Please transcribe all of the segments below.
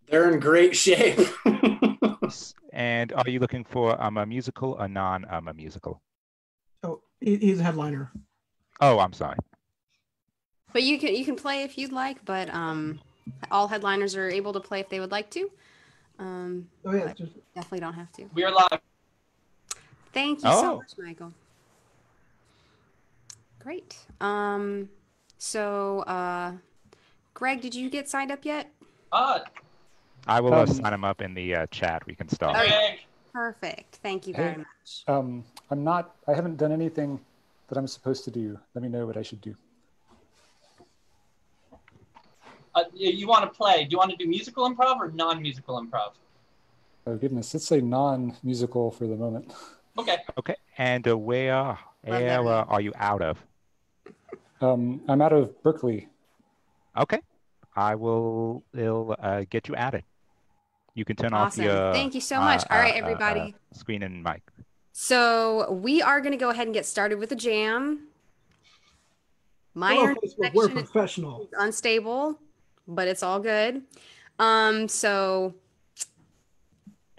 They're in great shape. And are you looking for a musical or non a musical? Oh, he's a headliner. Oh, I'm sorry. But you can play if you'd like, but all headliners are able to play if they would like to. Oh yeah, definitely don't have to. We are live. Thank you so much, Michael. Great. So Greg, did you get signed up yet? I will sign him up in the chat. We can start. Okay. Perfect. Thank you very much. I haven't done anything that I'm supposed to do. Let me know what I should do. You want to play? Do you want to do musical improv or non-musical improv? Oh goodness, let's say non-musical for the moment. Okay. Okay. And where are you out of? I'm out of Berkeley. Okay. It'll get you added. You can turn off your Thank you so much. All right, everybody. Screen and mic. So we are going to go ahead and get started with the jam. My we're professional. Is unstable, but it's all good. So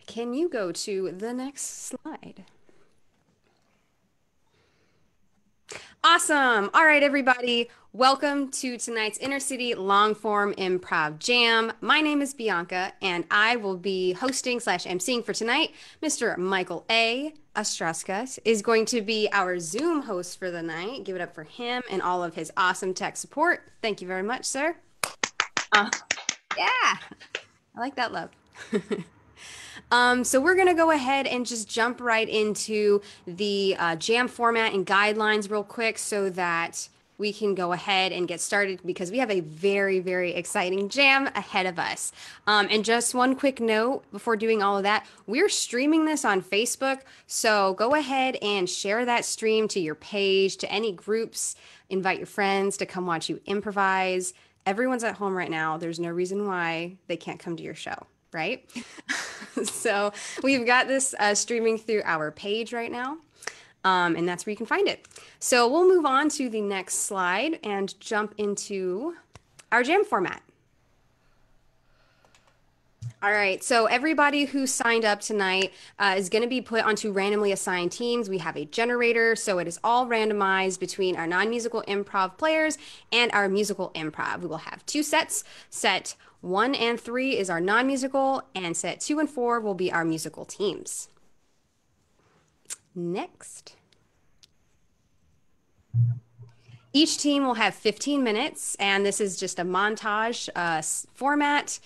can you go to the next slide? Awesome. All right, everybody. Welcome to tonight's InterCity long-form improv jam. My name is Bianca, and I will be hosting / emceeing for tonight. Mr. Michael A. Astrauskas is going to be our Zoom host for the night. Give it up for him and all of his awesome tech support. Thank you very much, sir. Yeah, I like that love. So we're going to go ahead and just jump right into the jam format and guidelines real quick so that we can go ahead and get started because we have a very, very exciting jam ahead of us. And just one quick note before doing all of that, we're streaming this on Facebook. So go ahead and share that stream to your page, to any groups, invite your friends to come watch you improvise. Everyone's at home right now. There's no reason why they can't come to your show, right? So we've got this streaming through our page right now. And that's where you can find it. So we'll move on to the next slide and jump into our jam format. All right, so everybody who signed up tonight is going to be put onto randomly assigned teams. We have a generator, so it is all randomized between our non-musical improv players and our musical improv. We will have 2 sets. Set 1 and 3 is our non-musical, and set 2 and 4 will be our musical teams. Next. Each team will have 15 minutes, and this is just a montage format.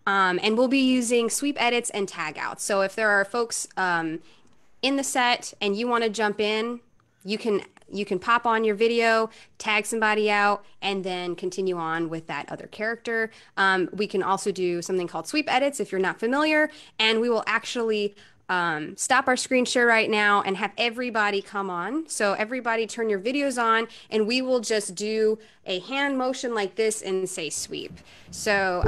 And we'll be using sweep edits and tag outs. So if there are folks in the set and you want to jump in, you can pop on your video, tag somebody out, and then continue on with that other character. We can also do something called sweep edits if you're not familiar, and we will actually stop our screen share right now and have everybody come on. So everybody turn your videos on and we will just do a hand motion like this and say sweep. So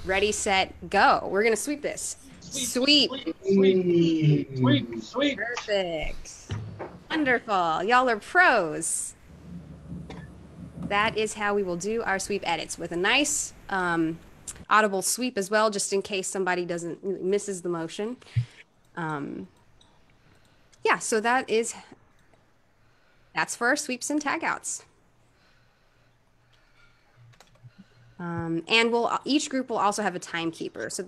ready, set, go. We're going to sweep this. Sweep. Sweep. Sweep. Sweep. Perfect. Wonderful. Y'all are pros. That is how we will do our sweep edits with a nice audible sweep as well, just in case somebody misses the motion. Yeah, so that's for our sweeps and tag outs. And each group will also have a timekeeper. So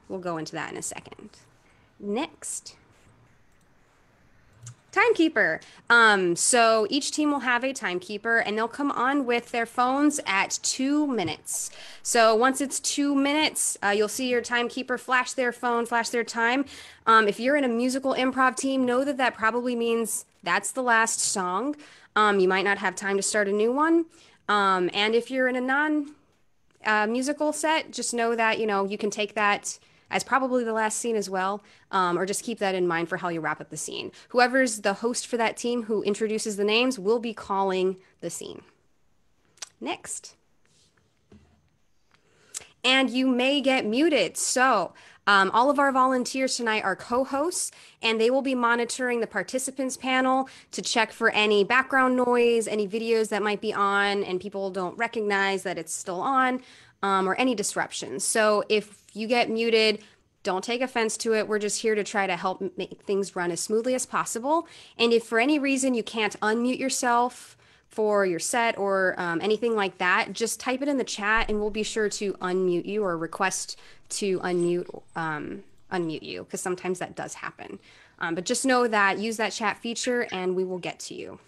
we'll go into that in a second. Next. Timekeeper. So each team will have a timekeeper and they'll come on with their phones at 2 minutes. So once it's 2 minutes, you'll see your timekeeper flash their phone, flash their time. If you're in a musical improv team, know that that probably means that's the last song. You might not have time to start a new one. And if you're in a non-musical set, just know that, you can take that as probably the last scene as well, or just keep that in mind for how you wrap up the scene. Whoever's the host for that team who introduces the names will be calling the scene. Next. And you may get muted. So all of our volunteers tonight are co-hosts, and they will be monitoring the participants panel to check for any background noise, any videos that might be on and people don't recognize that it's still on. or any disruptions. So if you get muted, don't take offense to it. We're just here to try to help make things run as smoothly as possible. And if for any reason you can't unmute yourself for your set or anything like that, just type it in the chat and we'll be sure to unmute you or request to unmute you, because sometimes that does happen. But just know that use that chat feature and we will get to you.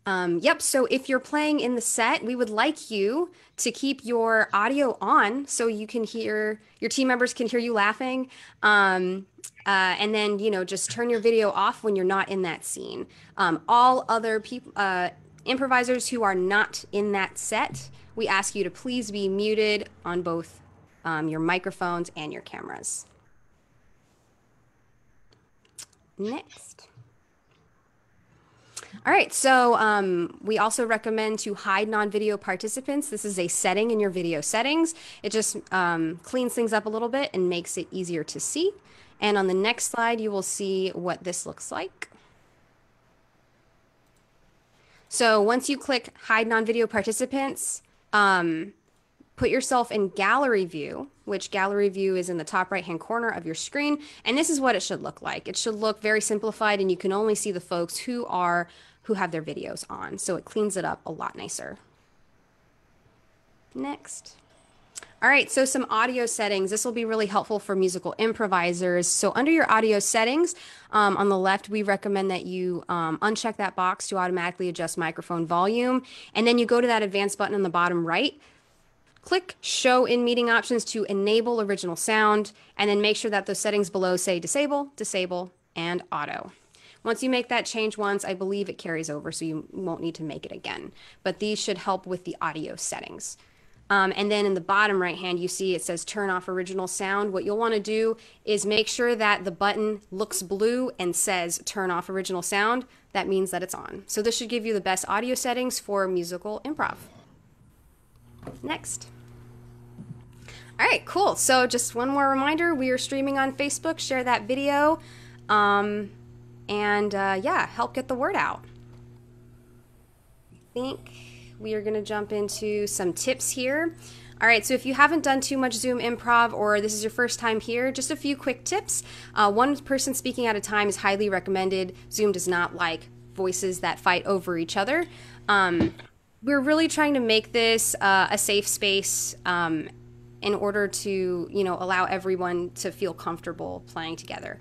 Yep, so if you're playing in the set, we would like you to keep your audio on so you can hear, your team members can hear you laughing. And then, you know, just turn your video off when you're not in that scene. All other people, improvisers who are not in that set, we ask you to please be muted on both your microphones and your cameras. Next. All right, so we also recommend to hide non-video participants. This is a setting in your video settings. It just cleans things up a little bit and makes it easier to see. And on the next slide, you will see what this looks like. So once you click hide non-video participants, put yourself in gallery view, which gallery view is in the top right-hand corner of your screen. And this is what it should look like. It should look very simplified and you can only see the folks who have their videos on. So it cleans it up a lot nicer. Next. All right, so some audio settings. This will be really helpful for musical improvisers. So under your audio settings, on the left, we recommend that you uncheck that box to automatically adjust microphone volume. And then you go to that advanced button on the bottom right. Click Show in Meeting Options to enable original sound, and then make sure that those settings below say Disable, Disable, and Auto. Once you make that change once, I believe it carries over, so you won't need to make it again. But these should help with the audio settings. And then in the bottom right hand, you see it says Turn Off Original Sound. What you'll want to do is make sure that the button looks blue and says Turn Off Original Sound. That means that it's on. So this should give you the best audio settings for musical improv. Next. All right, cool. So just one more reminder, we are streaming on Facebook. Share that video yeah, help get the word out. I think we are going to jump into some tips here. All right, so if you haven't done too much Zoom improv or this is your first time here, just a few quick tips. One person speaking at a time is highly recommended. Zoom does not like voices that fight over each other. We're really trying to make this a safe space in order to, you know, allow everyone to feel comfortable playing together.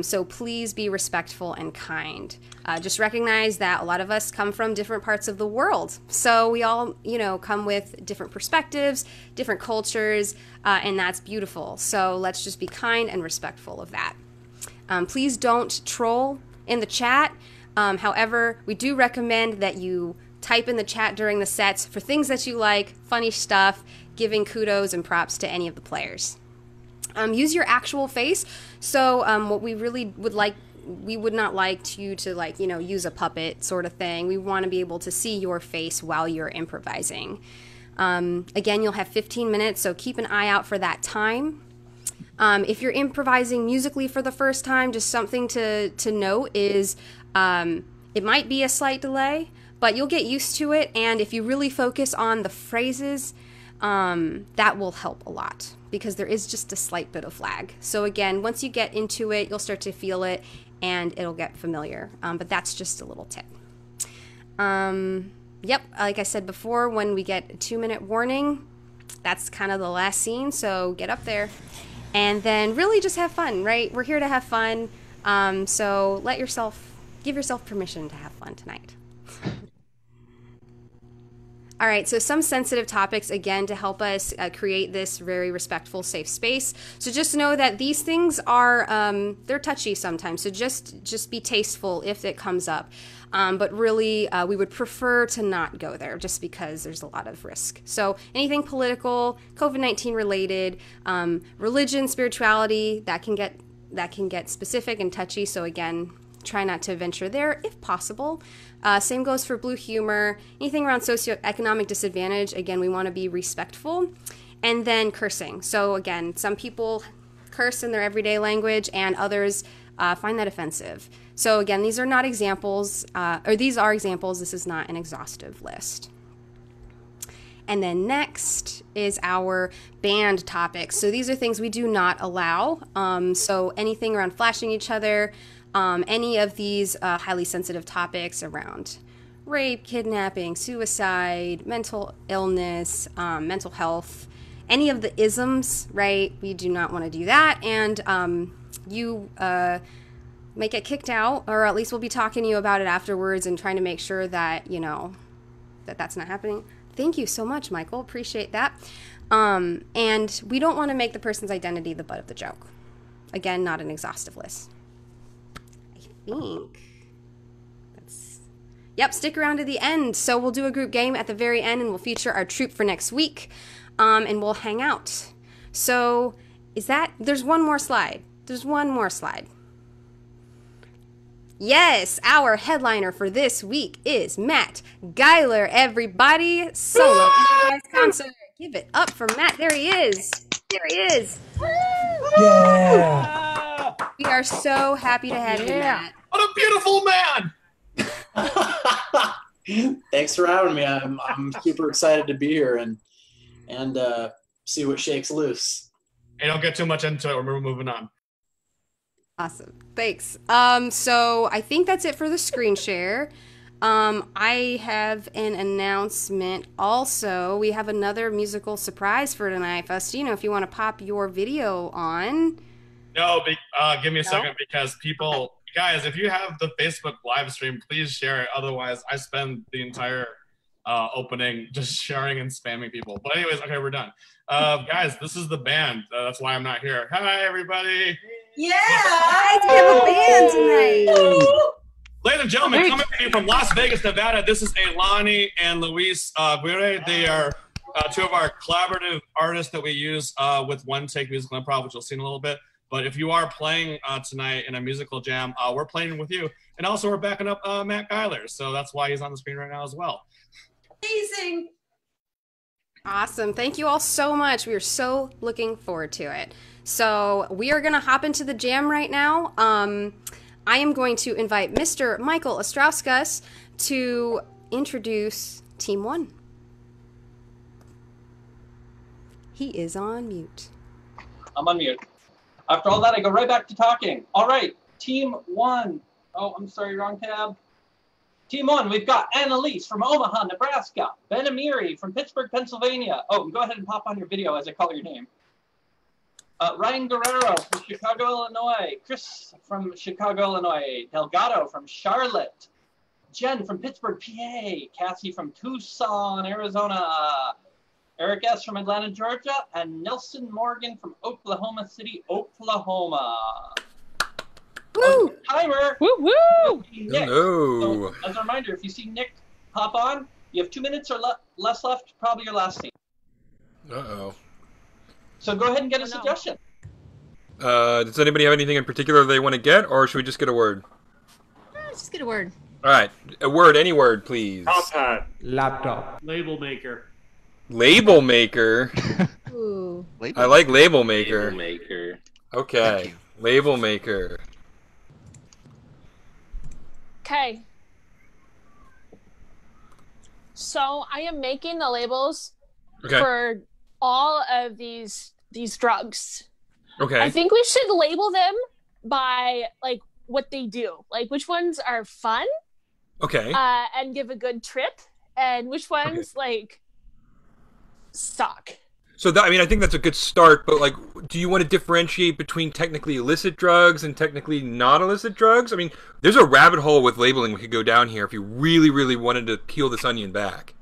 So please be respectful and kind. Just recognize that a lot of us come from different parts of the world. So we all, you know, come with different perspectives, different cultures, and that's beautiful. So let's just be kind and respectful of that. Please don't troll in the chat. However, we do recommend that you type in the chat during the sets for things that you like, funny stuff, giving kudos and props to any of the players. Use your actual face. So what we really would like, we would not like you to, like, you know, use a puppet sort of thing. We want to be able to see your face while you're improvising. Again, you'll have 15 minutes, so keep an eye out for that time. If you're improvising musically for the first time, just something to note is it might be a slight delay, but you'll get used to it, and if you really focus on the phrases, that will help a lot because there is just a slight bit of lag. So again, once you get into it, you'll start to feel it and it'll get familiar, but that's just a little tip. Yep, like I said before, when we get a 2-minute warning, that's kind of the last scene, so get up there. And then really just have fun, right? We're here to have fun, so give yourself permission to have fun tonight. All right, so some sensitive topics, again, to help us create this very respectful, safe space. So just know that these things are, they're touchy sometimes, so just be tasteful if it comes up. But really, we would prefer to not go there just because there's a lot of risk. So anything political, COVID-19 related, religion, spirituality, that can get specific and touchy. So again, try not to venture there if possible. Same goes for blue humor. Anything around socioeconomic disadvantage, again, we want to be respectful. And then cursing. So again, some people curse in their everyday language and others find that offensive. So again, these are not examples, or these are examples. This is not an exhaustive list. And then next is our banned topics. So these are things we do not allow. So anything around flashing each other, any of these highly sensitive topics around rape, kidnapping, suicide, mental illness, mental health, any of the isms, right? We do not want to do that. And you might get kicked out, or at least we'll be talking to you about it afterwards and trying to make sure that, you know, that's not happening. Thank you so much, Michael. Appreciate that. And we don't want to make the person's identity the butt of the joke. Again, not an exhaustive list. I think that's... Yep, stick around to the end. So we'll do a group game at the very end, and we'll feature our troop for next week, and we'll hang out. So is that... There's one more slide. There's one more slide. Yes, our headliner for this week is Matt Geiler, everybody. Solo improvised concert. Give it up for Matt. There he is. There he is. Yeah. We are so happy to have you, Matt. What a beautiful man. Thanks for having me. I'm super excited to be here and see what shakes loose. Hey, don't get too much into it. We're moving on. Awesome. Thanks. So I think that's it for the screen share. I have an announcement also. We have another musical surprise for tonight. Faustino, if you want to pop your video on. No, give me a second, because people, guys, if you have the Facebook live stream, please share it. Otherwise, I spend the entire opening just sharing and spamming people. But anyways, okay, we're done. Guys, this is the band. That's why I'm not here. Hi, everybody. Yeah! Guys, we have a band tonight. Ladies and gentlemen, coming to you from Las Vegas, Nevada, this is Aolani and Luis Aguirre. They are two of our collaborative artists that we use with One Take Musical Improv, which you'll see in a little bit. But if you are playing tonight in a musical jam, we're playing with you. And also we're backing up Matt Geiler, so that's why he's on the screen right now as well. Amazing. Awesome. Thank you all so much. We are so looking forward to it. So we are going to hop into the jam right now. I am going to invite Mr. Michael Astrauskas to introduce Team 1. He is on mute. I'm on mute. After all that, I go right back to talking. All right, Team 1. Oh, I'm sorry, wrong tab. Team 1, we've got Annalise from Omaha, Nebraska. Ben Amiri from Pittsburgh, Pennsylvania. Oh, go ahead and pop on your video as I call your name. Ryan Guerrero from Chicago, Illinois. Chris from Chicago, Illinois. Delgado from Charlotte. Jen from Pittsburgh, PA. Cassie from Tucson, Arizona. Eric S. from Atlanta, Georgia. And Nelson Morgan from Oklahoma City, Oklahoma. Woo! Timer. Woo woo! Hello. So, as a reminder, if you see Nick pop on, you have 2 minutes or less left, probably your last scene. Uh-oh. So go ahead and get a suggestion. Does anybody have anything in particular they want to get, or should we just get a word? Let's just get a word. All right, a word, any word, please. iPad. Laptop. Label maker. Label maker. Ooh. I like label maker. Label maker. Okay, label maker. Okay. So I am making the labels for all of these drugs. Okay. I think we should label them by like what they do, like which ones are fun. Okay. And give a good trip, and which ones like suck. So that, I mean, I think that's a good start, but like, do you want to differentiate between technically illicit drugs and technically not illicit drugs? I mean, there's a rabbit hole with labeling we could go down here if you really, really wanted to peel this onion back.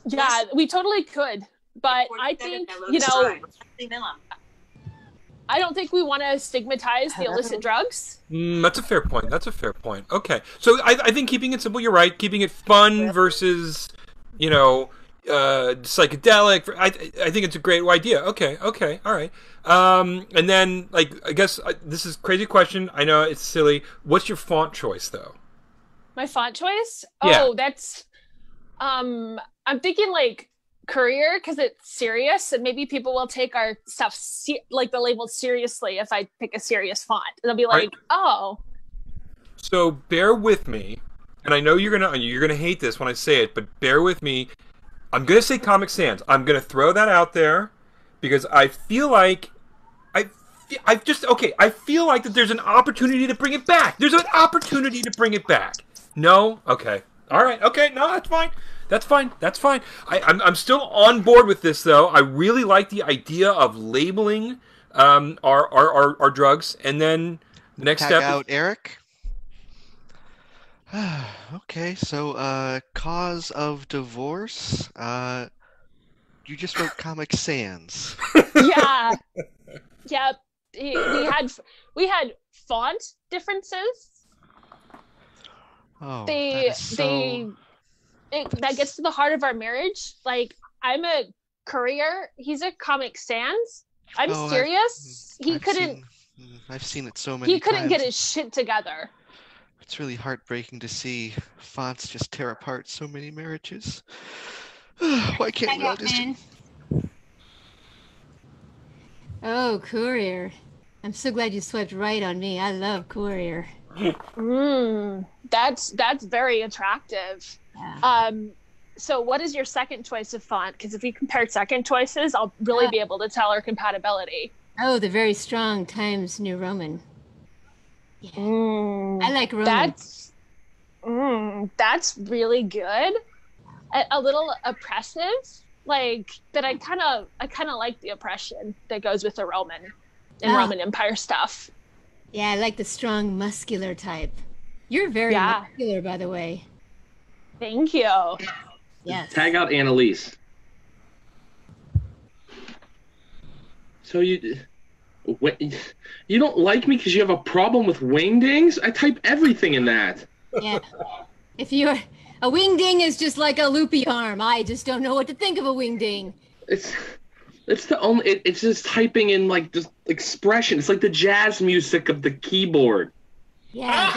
Yeah, we totally could, but I think, you know, I don't think we want to stigmatize the illicit drugs. That's a fair point. That's a fair point. Okay. So I think keeping it simple, you're right. Keeping it fun versus, you know, psychedelic. I think it's a great idea. Okay. All right. And then, like, I guess this is a crazy question. I know it's silly. What's your font choice, though? My font choice? Yeah. Oh, that's... I'm thinking, like, Courier, because it's serious, and maybe people will take our stuff, like, the label seriously if I pick a serious font. They'll be like, oh. So bear with me, and I know you're gonna hate this when I say it, but bear with me. I'm going to say Comic Sans. I'm going to throw that out there because I feel like I feel like that there's an opportunity to bring it back. There's an opportunity to bring it back. No? Okay. All right. Okay. No, that's fine. That's fine. That's fine. I'm still on board with this, though. I really like the idea of labeling our drugs, and then the next Tag step. out Eric. Okay, so cause of divorce. You just wrote Comic Sans. Yeah. Yeah. We had font differences. Oh, that gets to the heart of our marriage. Like, I'm a courier. He's a Comic Sans. I'm serious. I've seen it so many times. He couldn't get his shit together. It's really heartbreaking to see fonts just tear apart so many marriages. Why can't we all just... Oh, courier. I'm so glad you swiped right on me. I love courier. That's very attractive. Yeah. So what is your second choice of font? Because if we compared second choices, I'll really be able to tell our compatibility. Oh, the very strong Times New Roman. Yeah. I like Roman. That's really good. A little oppressive, like, but I kind of like the oppression that goes with the Roman and Roman Empire stuff. Yeah, I like the strong, muscular type. You're very muscular, by the way. Thank you. Yes. Tag out Annalise. So you don't like me because you have a problem with wingdings? I type everything in that. Yeah. If you're a wingding is just like a loopy arm. I just don't know what to think of a wingding. It's just typing in like just expression. It's like the jazz music of the keyboard. Yeah.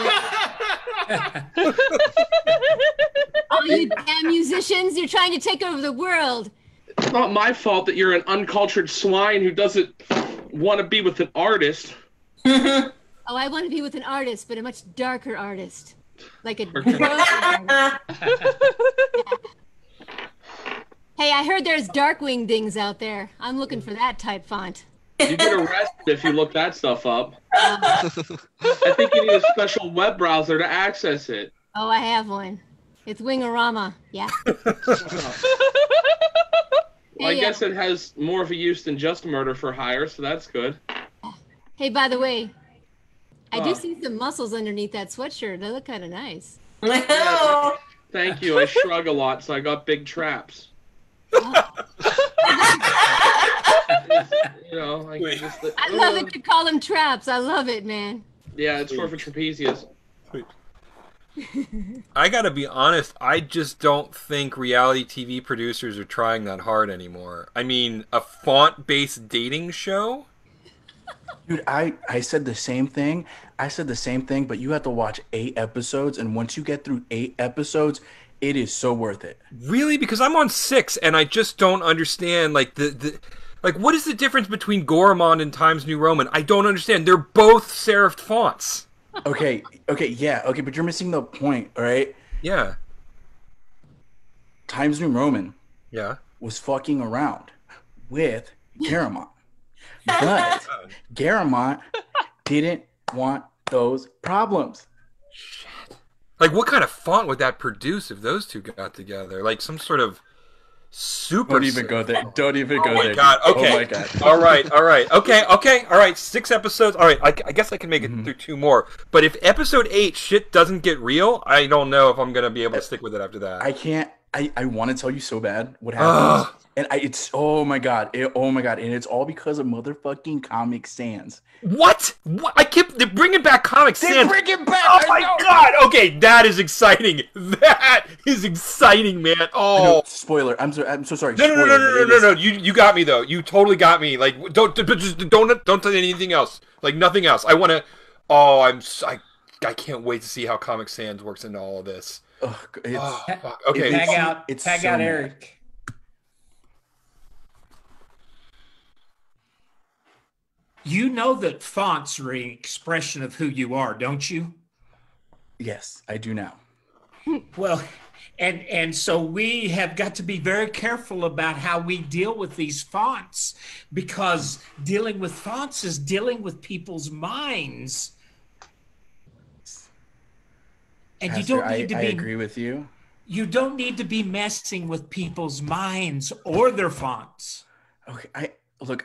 All you damn musicians, you're trying to take over the world. It's not my fault that you're an uncultured swine who doesn't want to be with an artist. Oh, I want to be with an artist, but a much darker artist. Like a yeah. Hey, I heard there's dark wingdings out there. I'm looking for that type font. You get arrested if you look that stuff up. I think you need a special web browser to access it. Oh, I have one. It's Wingorama. Yeah. Well, I guess it has more of a use than just murder for hire, so that's good. Hey, by the way, I do see some muscles underneath that sweatshirt. They look kind of nice. Thank you. I shrug a lot, so I got big traps. You know, I love it. You call them traps. I love it, man. Yeah, it's for trapezius. I gotta be honest, I just don't think reality TV producers are trying that hard anymore. I mean, a font-based dating show? Dude, I said the same thing. But you have to watch 8 episodes, and once you get through 8 episodes, it is so worth it. Really? Because I'm on 6, and I just don't understand, like, like, what is the difference between Goramon and Times New Roman? I don't understand. They're both serifed fonts. Okay, but you're missing the point, all right? Yeah. Times New Roman was fucking around with Garamond. But Garamond didn't want those problems. Shit. Like, what kind of font would that produce if those two got together? Like, some sort of super... Don't even go there. Don't even go there. God. Okay. Oh, my God. All right. Okay. All right, 6 episodes. All right, I guess I can make it through 2 more. But if episode 8 shit doesn't get real, I don't know if I'm going to be able to stick with it after that. I can't... I want to tell you so bad what happens. And it's... Oh, my God. And it's all because of motherfucking Comic Sans. What? They're bringing back Comic Sans. They're bringing back... Oh, my God. Okay, that is exciting. That is exciting, man. Oh. Spoiler. I'm so sorry. No. You got me, though. You totally got me. Like, don't tell anything else. Like, nothing else. I want to... Oh, I can't wait to see how Comic Sans works into all of this. Fuck. Okay. Tag out Eric. You know that fonts are an expression of who you are, don't you? Yes, I do now. Well, And so we have got to be very careful about how we deal with these fonts, because dealing with fonts is dealing with people's minds. And Pastor, you don't need to I be agree with you. You don't need to be messing with people's minds or their fonts. Okay,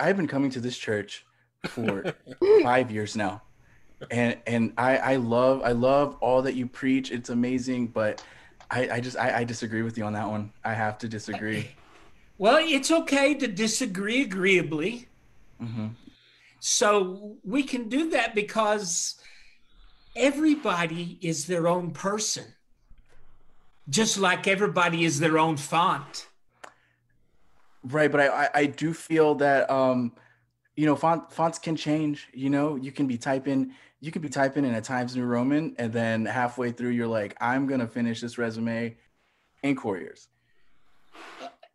I've been coming to this church for 5 years now. And I love all that you preach. It's amazing, but I disagree with you on that one. I have to disagree. Well, it's okay to disagree agreeably. Mm-hmm. So we can do that because everybody is their own person, just like everybody is their own font. Right, but I do feel that fonts can change. You can be typing in a Times New Roman, and then halfway through you're like, I'm gonna finish this resume in Couriers.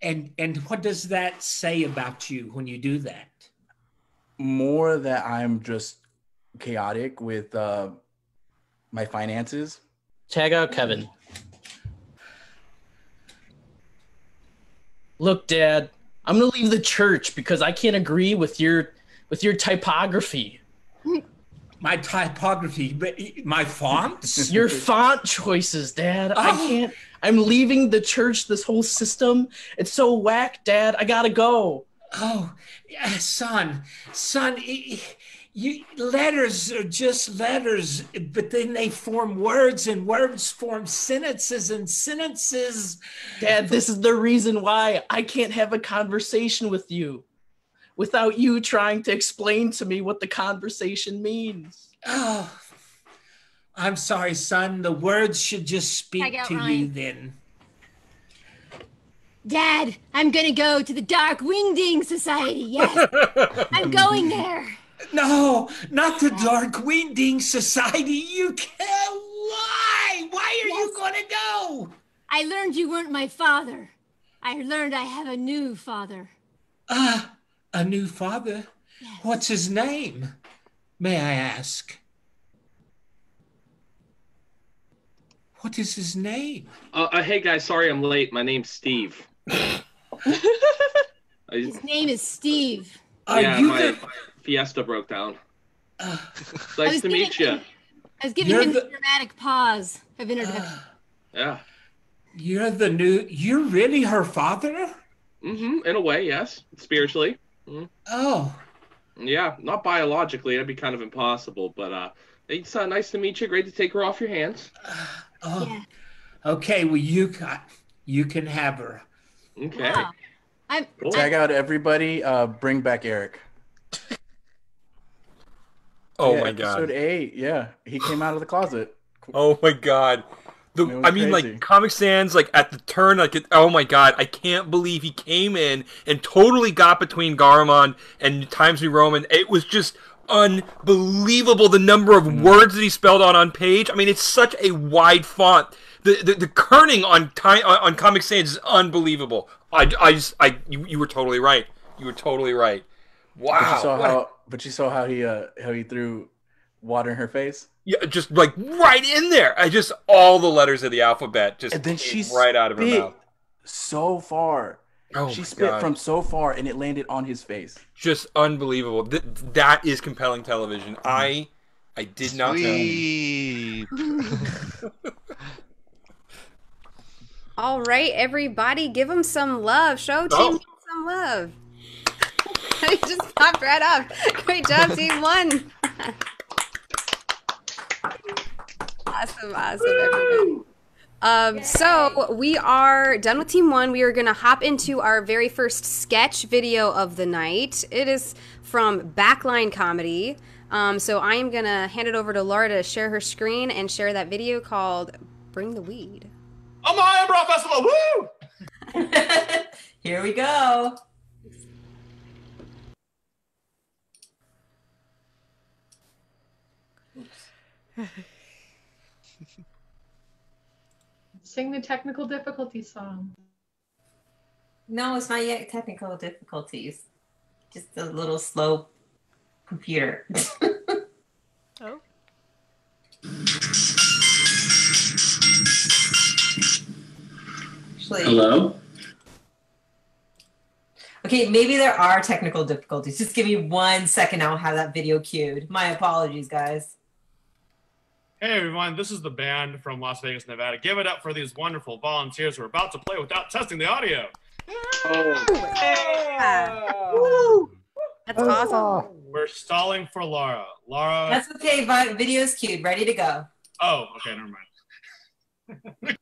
And what does that say about you when you do that? More that I'm just chaotic with my finances. Tag out Kevin. Look, Dad, I'm gonna leave the church because I can't agree with your typography. My typography, but my fonts? Your font choices, Dad. I can't. I'm leaving the church, this whole system. It's so whack, Dad. I gotta go. Oh, yeah, son, letters are just letters, but then they form words, and words form sentences, and sentences. Dad, this is the reason why I can't have a conversation with you without you trying to explain to me what the conversation means. Oh, I'm sorry, son. The words should just speak to you then. Dad, I'm gonna go to the Dark Wingding Society. Yes, I'm going there. No, not the Dark Wingding Society. You can't. Why? Why are you gonna go? I learned you weren't my father. I learned I have a new father. A new father? Yes. What's his name? May I ask? What is his name? Hey guys, sorry I'm late. My name's Steve. His name is Steve. My Fiesta broke down. Nice to meet you. I was giving him the dramatic pause of introduction. Yeah. You're really her father? Mm-hmm. In a way, yes. Spiritually. Mm-hmm. Oh. Yeah, not biologically. That'd be kind of impossible. But it's nice to meet you. Great to take her off your hands. Yeah. Okay, well, you can have her. Okay. Wow. Tag out everybody. Bring back Eric. Oh my God. Episode 8. Yeah, he came out of the closet. Oh my God. Crazy. Like Comic Sans, like at the turn, oh my God, I can't believe he came in and totally got between Garamond and Times New Roman. It was just unbelievable the number of words that he spelled on page. I mean, it's such a wide font. The kerning on Comic Sans is unbelievable. You were totally right. You were totally right. Wow. But you saw how he threw water in her face. Yeah, just like right in there. All the letters of the alphabet just and then came right out of her mouth. So far. Oh, she spit from so far, and it landed on his face. Just unbelievable. That is compelling television. I did not know. All right, everybody, give them some love. Show Team some love. He just popped right up. Great job, Team 1. Awesome, everybody. So we are done with Team 1. We are going to hop into our very first sketch video of the night. It is from Backline Comedy. So I am going to hand it over to Laura to share her screen and share that video called Bring the Weed. Omaha Improv Festival, woo! Here we go. Sing the technical difficulties song. No, it's not yet technical difficulties. Just a little slow computer. Oh. Please. Hello? Okay, maybe there are technical difficulties. Just give me 1 second. I'll have that video queued. My apologies, guys. Hey everyone, this is the band from Las Vegas, Nevada. Give it up for these wonderful volunteers who are about to play without testing the audio. Woo! That's awesome. We're stalling for Laura. Laura. That's okay. Video's queued. Ready to go. Oh, okay, never mind.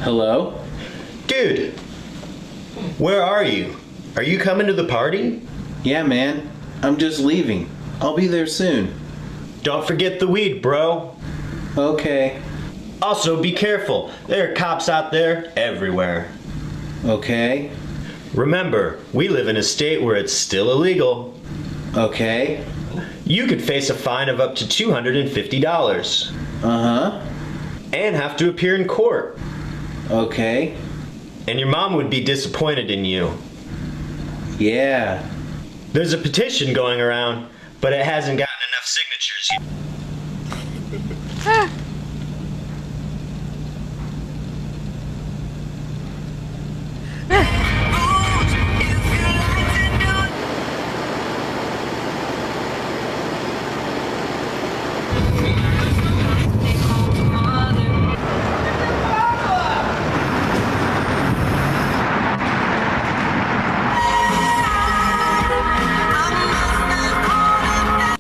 Hello? Dude, where are you? Are you coming to the party? Yeah, man. I'm just leaving. I'll be there soon. Don't forget the weed, bro. Okay. Also, be careful. There are cops out there everywhere. Okay. Remember, we live in a state where it's still illegal. Okay. You could face a fine of up to $250. Uh-huh. And have to appear in court. Okay. And your mom would be disappointed in you. Yeah. There's a petition going around, but it hasn't gotten enough signatures yet.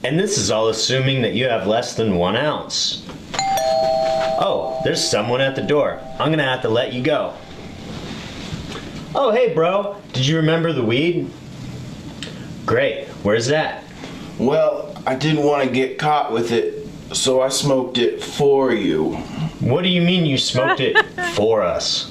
And this is all assuming that you have less than 1 ounce. Oh, there's someone at the door. I'm gonna have to let you go. Oh, hey bro, did you remember the weed? Great, where's that? Well, I didn't want to get caught with it, so I smoked it for you. What do you mean you smoked it for us?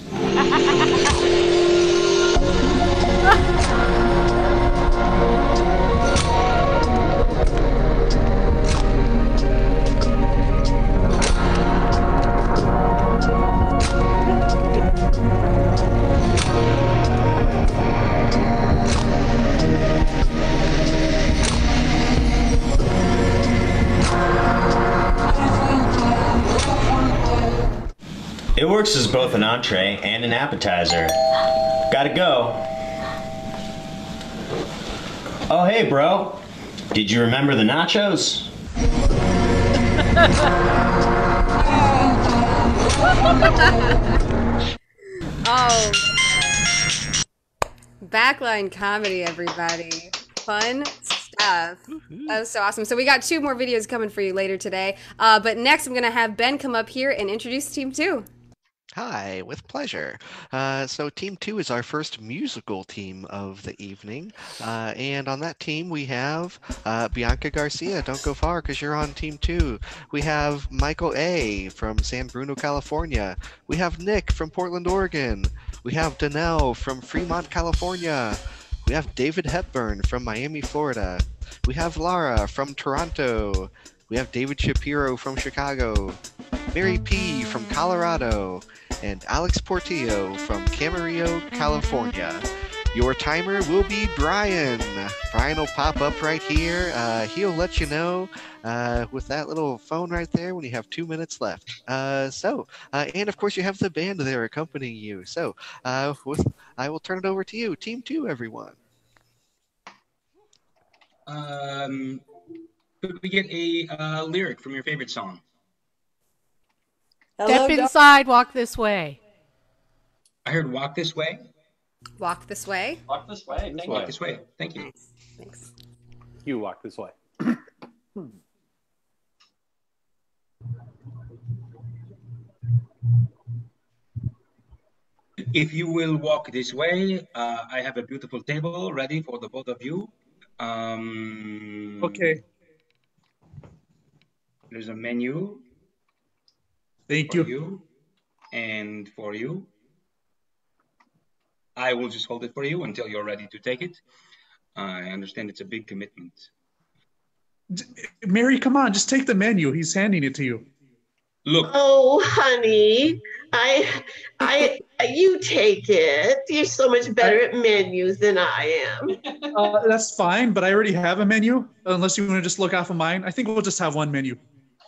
It works as both an entree and an appetizer. Gotta go. Oh, hey, bro. Did you remember the nachos? Oh. Backline comedy, everybody. Fun stuff. That was so awesome. So we got 2 more videos coming for you later today. But next I'm going to have Ben come up here and introduce Team 2. Hi, with pleasure. So Team 2 is our first musical team of the evening. And on that team we have Bianca Garcia. Don't go far because you're on Team 2. We have Michael A. from San Bruno, California. We have Nick from Portland, Oregon. We have Danelle from Fremont, California. We have David Hepburn from Miami, Florida. We have Lara from Toronto. We have David Shapiro from Chicago. Mary P. from Colorado. And Alex Portillo from Camarillo, California. Your timer will be Brian. Brian will pop up right here. He'll let you know with that little phone right there when you have 2 minutes left. And of course you have the band there accompanying you. So I will turn it over to you. Team 2, everyone. Could we get a lyric from your favorite song? Step inside, walk this way. I heard walk this way. Walk this way. Walk this way. Thank Walk you. this way. Thank you. Thanks. You walk this way. If you will walk this way, I have a beautiful table ready for the both of you. Okay. There's a menu. Thank for you. And for you. I will just hold it for you until you're ready to take it. I understand it's a big commitment. Mary, come on, just take the menu. He's handing it to you. Look. Oh, honey, You take it. You're so much better at menus than I am. That's fine, but I already have a menu. Unless you want to just look off of mine, I think we'll just have one menu.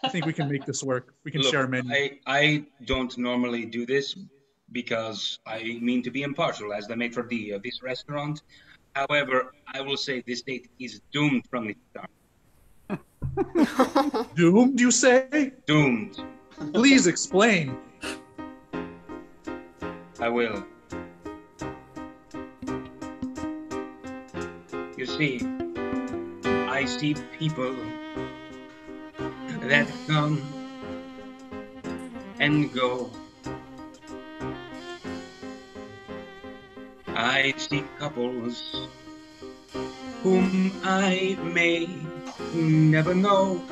I think we can make this work. We can share a menu. I don't normally do this because I mean to be impartial as the maitre d' of this restaurant. However, I will say this date is doomed from the start. Doomed, you say? Doomed. Please explain. I will. You see, I see people that come and go. I see couples whom I may never know,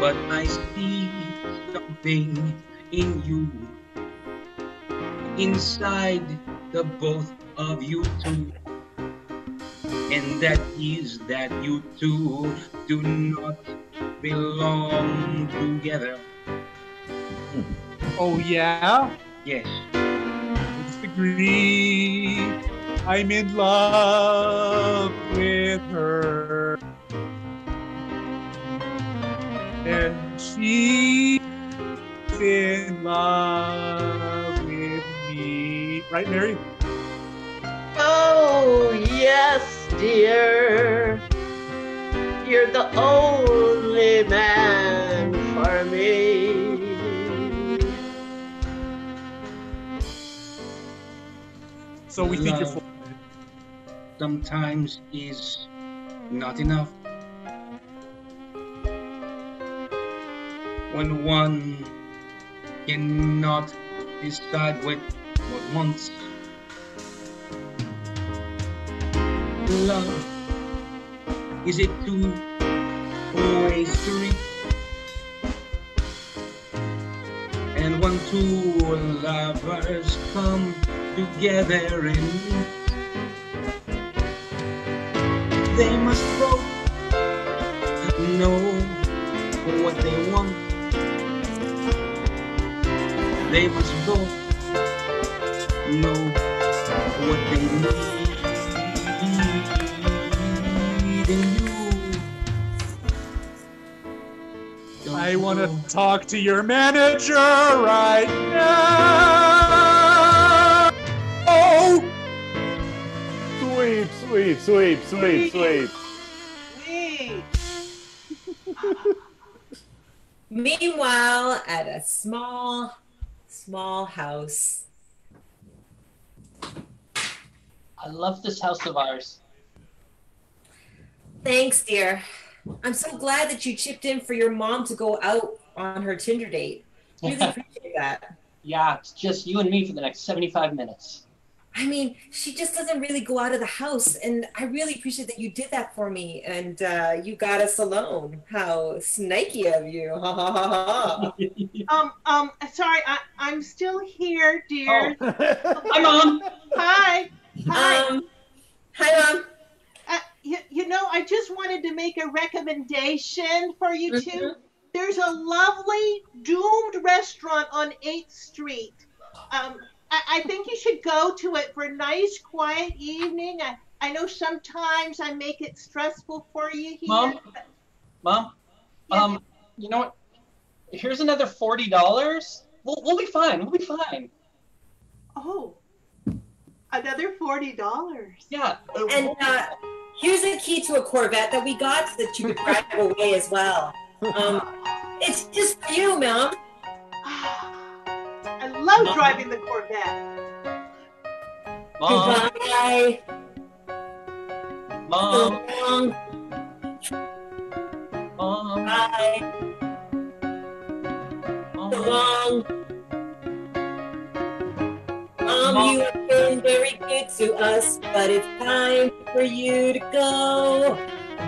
but I see something in you, inside the both of you two, and that is that you two do not belong together. Oh yeah? Yes. Disagree. I'm in love with her. And she's in love with me. Right, Mary? Oh, yes, dear. You're the only man for me. So we think you're full. Sometimes is not enough. When one cannot decide what wants. Love, is it two-way street? And when two lovers come together and meet, they must both know what they want. They must both know what they need in you. I want to talk to your manager right now. Oh! Sweep, sweep, sweep, sweep, sweep. Sweet. Meanwhile, at a small house. I love this house of ours. Thanks, dear. I'm so glad that you chipped in for your mom to go out on her Tinder date. Really appreciate that. Yeah, it's just you and me for the next 75 minutes. I mean, she just doesn't really go out of the house, and I really appreciate that you did that for me, and you got us alone. How snaky of you. Ha ha ha ha. Sorry, I'm still here, dear. Oh. Hi, Mom. Hi. Hi. Hi, Mom. You know, I just wanted to make a recommendation for you two. There's a lovely doomed restaurant on 8th Street. I think you should go to it for a nice, quiet evening. I know sometimes I make it stressful for you here. Mom, you know what? Here's another $40. We'll be fine. We'll be fine. Oh, another $40. Yeah. And here's a key to a Corvette that we got that you could drive away as well. It's just for you, Mom. I love driving the Corvette. Mom. Goodbye. Mom. Mom. Bye. Mom. Mom, you have been very good to us, but it's time for you to go.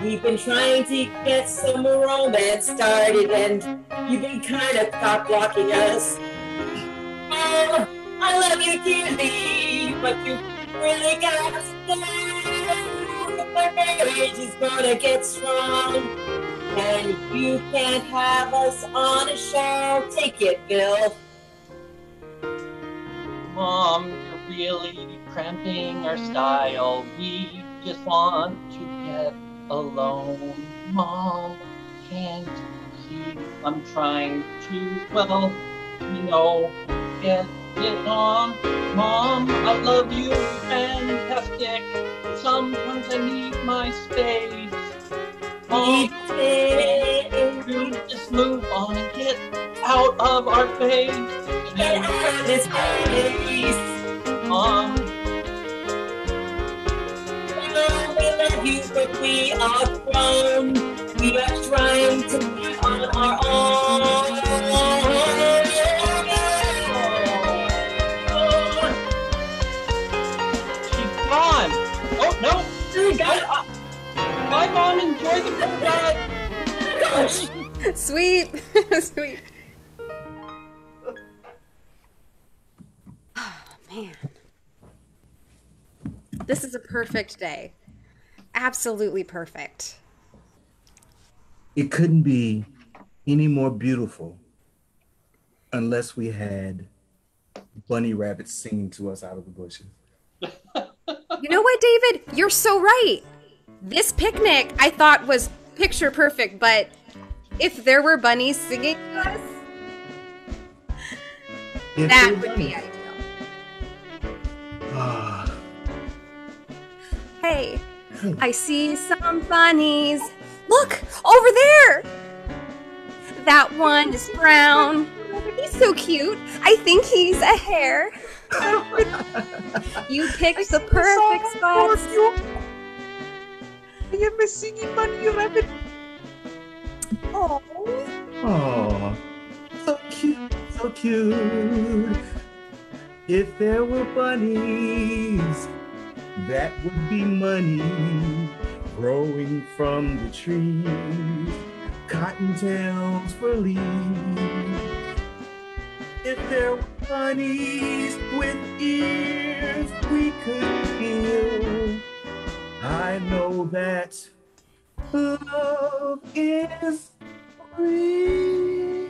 We've been trying to get some romance started, and you've been kind of cock-blocking us. Mom, I love you dearly, but you really got to go. My marriage is gonna get strong. And you can't have us on a show. Take it, Bill. Mom, you're really cramping our style. We just want to get alone. Mom, can't see. I'm trying to, well, get it on. Mom, I love you, fantastic. Sometimes I need my space. Mom, can you just move on and get out of our face? Get out of this place. Mom. We love you, but we are grown. We are trying to be on our own. She's gone. Oh, no. Bye, Mom. Enjoy the ride. Gosh. Sweet. Sweet. Oh, man. This is a perfect day. Absolutely perfect. It couldn't be any more beautiful unless we had bunny rabbits singing to us out of the bushes. You know what, David? You're so right. This picnic I thought was picture perfect, but if there were bunnies singing to us, that would be ideal. Hey, I see some bunnies. Look, over there! That one is brown. He's so cute. I think he's a hare. You picked the perfect spots. I am a singing bunny rabbit. Oh, so cute, so cute. If there were bunnies, that would be money growing from the trees, cottontails for leaves. If there were bunnies with ears we could feel, I know that love is real.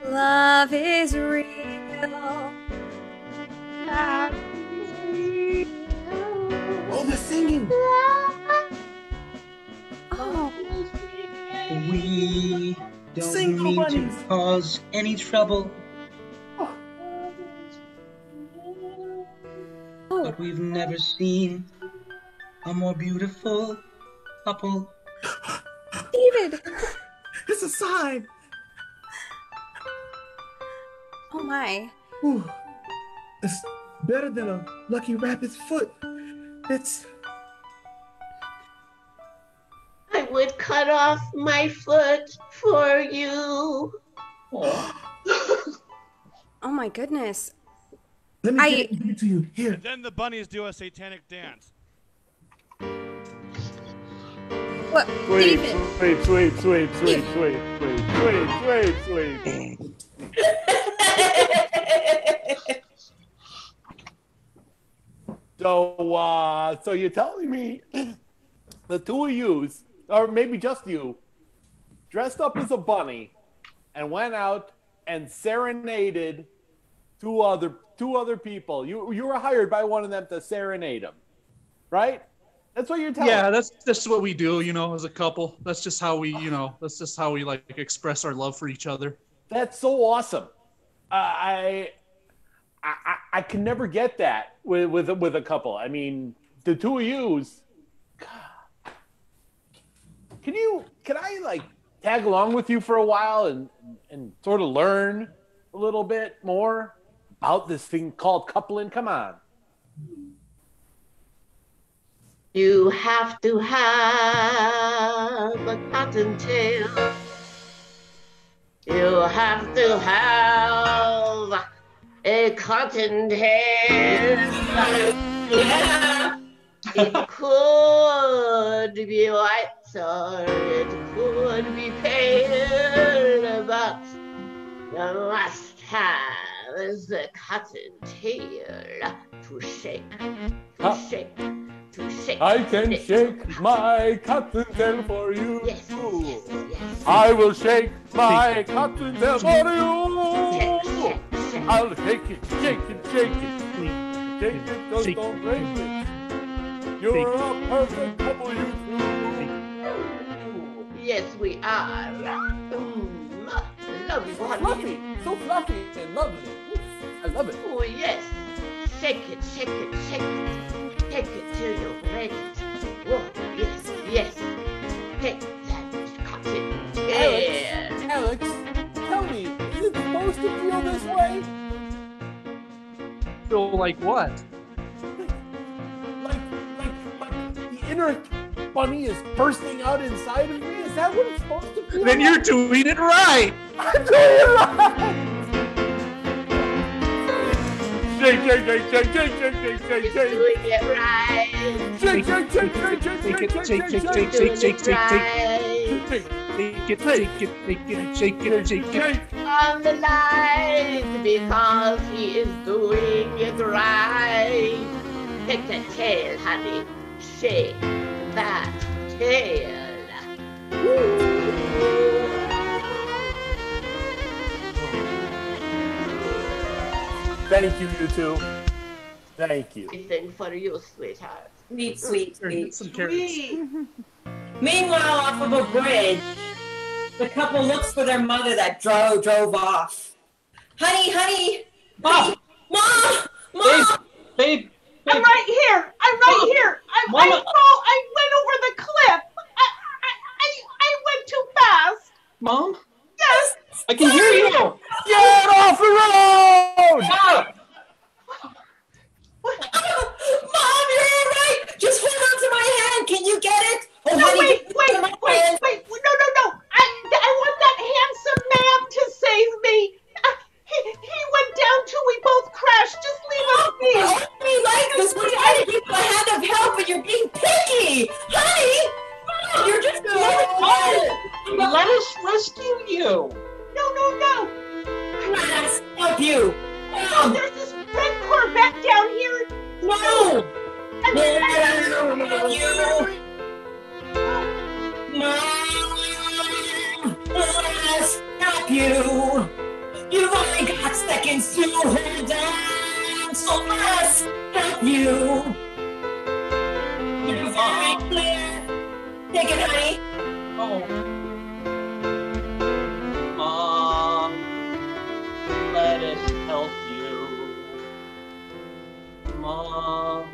Love is real. Oh, they're singing. Oh. We don't Sing, mean bunnies. to cause any trouble. But we've never seen a more beautiful couple. David! It's a sign. Oh my. Ooh, it's better than a lucky rabbit's foot. It's... I would cut off my foot for you. Oh my goodness. Let me give it to you. Here. And then the bunnies do a satanic dance. What? Sweep, David. sweep, sweep, sweep, sweep, sweep, sweep, sweep, sweep, sweep. So you're telling me the two of yous, or maybe just you, dressed up as a bunny and went out and serenaded two other people. You were hired by one of them to serenade them, right? That's what you're telling me. Yeah, that's what we do, as a couple. That's just how we, like express our love for each other. That's so awesome. I can never get that with a couple. I mean, the two of yous. Can I like tag along with you for a while and sort of learn a little bit more about this thing called coupling? Come on. You have to have a cottontail. You have to have a cottontail. Yeah. It could be white or it could be pale, but you must have the cottontail to shake, to shake, to shake. I can shake my cottontail for you. Yes. I will shake my cottontail for you. I'll shake it, shake it, shake it. Shake it, just don't break it. You're a perfect couple, you two. Yes, we are. Lovely. So fluffy, so fluffy and lovely. I love it. Oh, yes. Shake it, shake it, shake it. Shake it till you're ready. Oh, yes, yes. Take that cotton tail. Alex, tell me, is it supposed to feel this way? Feel like what? Like the inner bunny is bursting out inside of me? Is that what it's supposed to feel Then like? you're doing it right. I'm doing it right. Shake, shake, shake, shake, shake, shake, shake, shake, shake. Doing it right. Shake, shake, shake, shake, shake, shake, shake, shake, shake, shake, shake on the line because he is doing it right. Take that tail, honey. Shake that tail. Thank you, you two. Thank you. Anything for you, sweetheart. Sweet, sweet, sweet. Some carrots. Meanwhile, off of a bridge, the couple looks for their mother that drove off. Honey, honey, Mom! Mom! Babe! I'm right here. I'm right here. I went over the cliff. I went too fast. Mom? Yes. I can hear you! Get off the road! Stop! Mom, you're all right. Just hold on to my hand. Can you get it? Oh, No, honey, wait. No. I want that handsome man to save me. He went down till we both crashed. Just leave us be. Me like this. We're trying to give you a hand of help, but you're being picky. Honey, Mom, you're just Let us rescue you. No. Let us help you. Oh, there's this red Corvette down here. No. Mom, let us help you. You've only got seconds to hold on, so let us help you. You're very clear. Take it, honey. Oh. Mom, let us help you. Mom,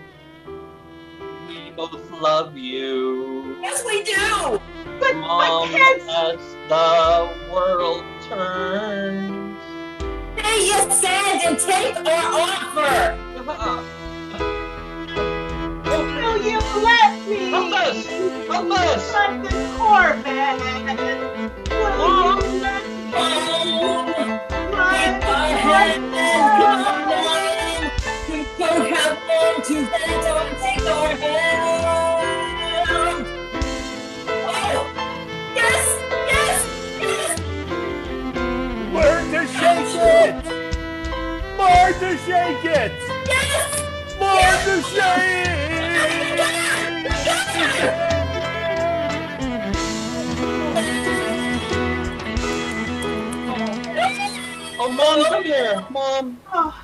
we both love you. Yes, we do. But Mom, kids. as the world turns. Say yes, and take our offer. Will you let me? Help us! Help us! Let this Corvette. Will you let me? Take our hand and come on. We don't have long to let on. Take our hand. Oh, yes. Learn to shake it! More to shake it! Yes! More to shake! Oh, Mom, come here. Mom. Oh.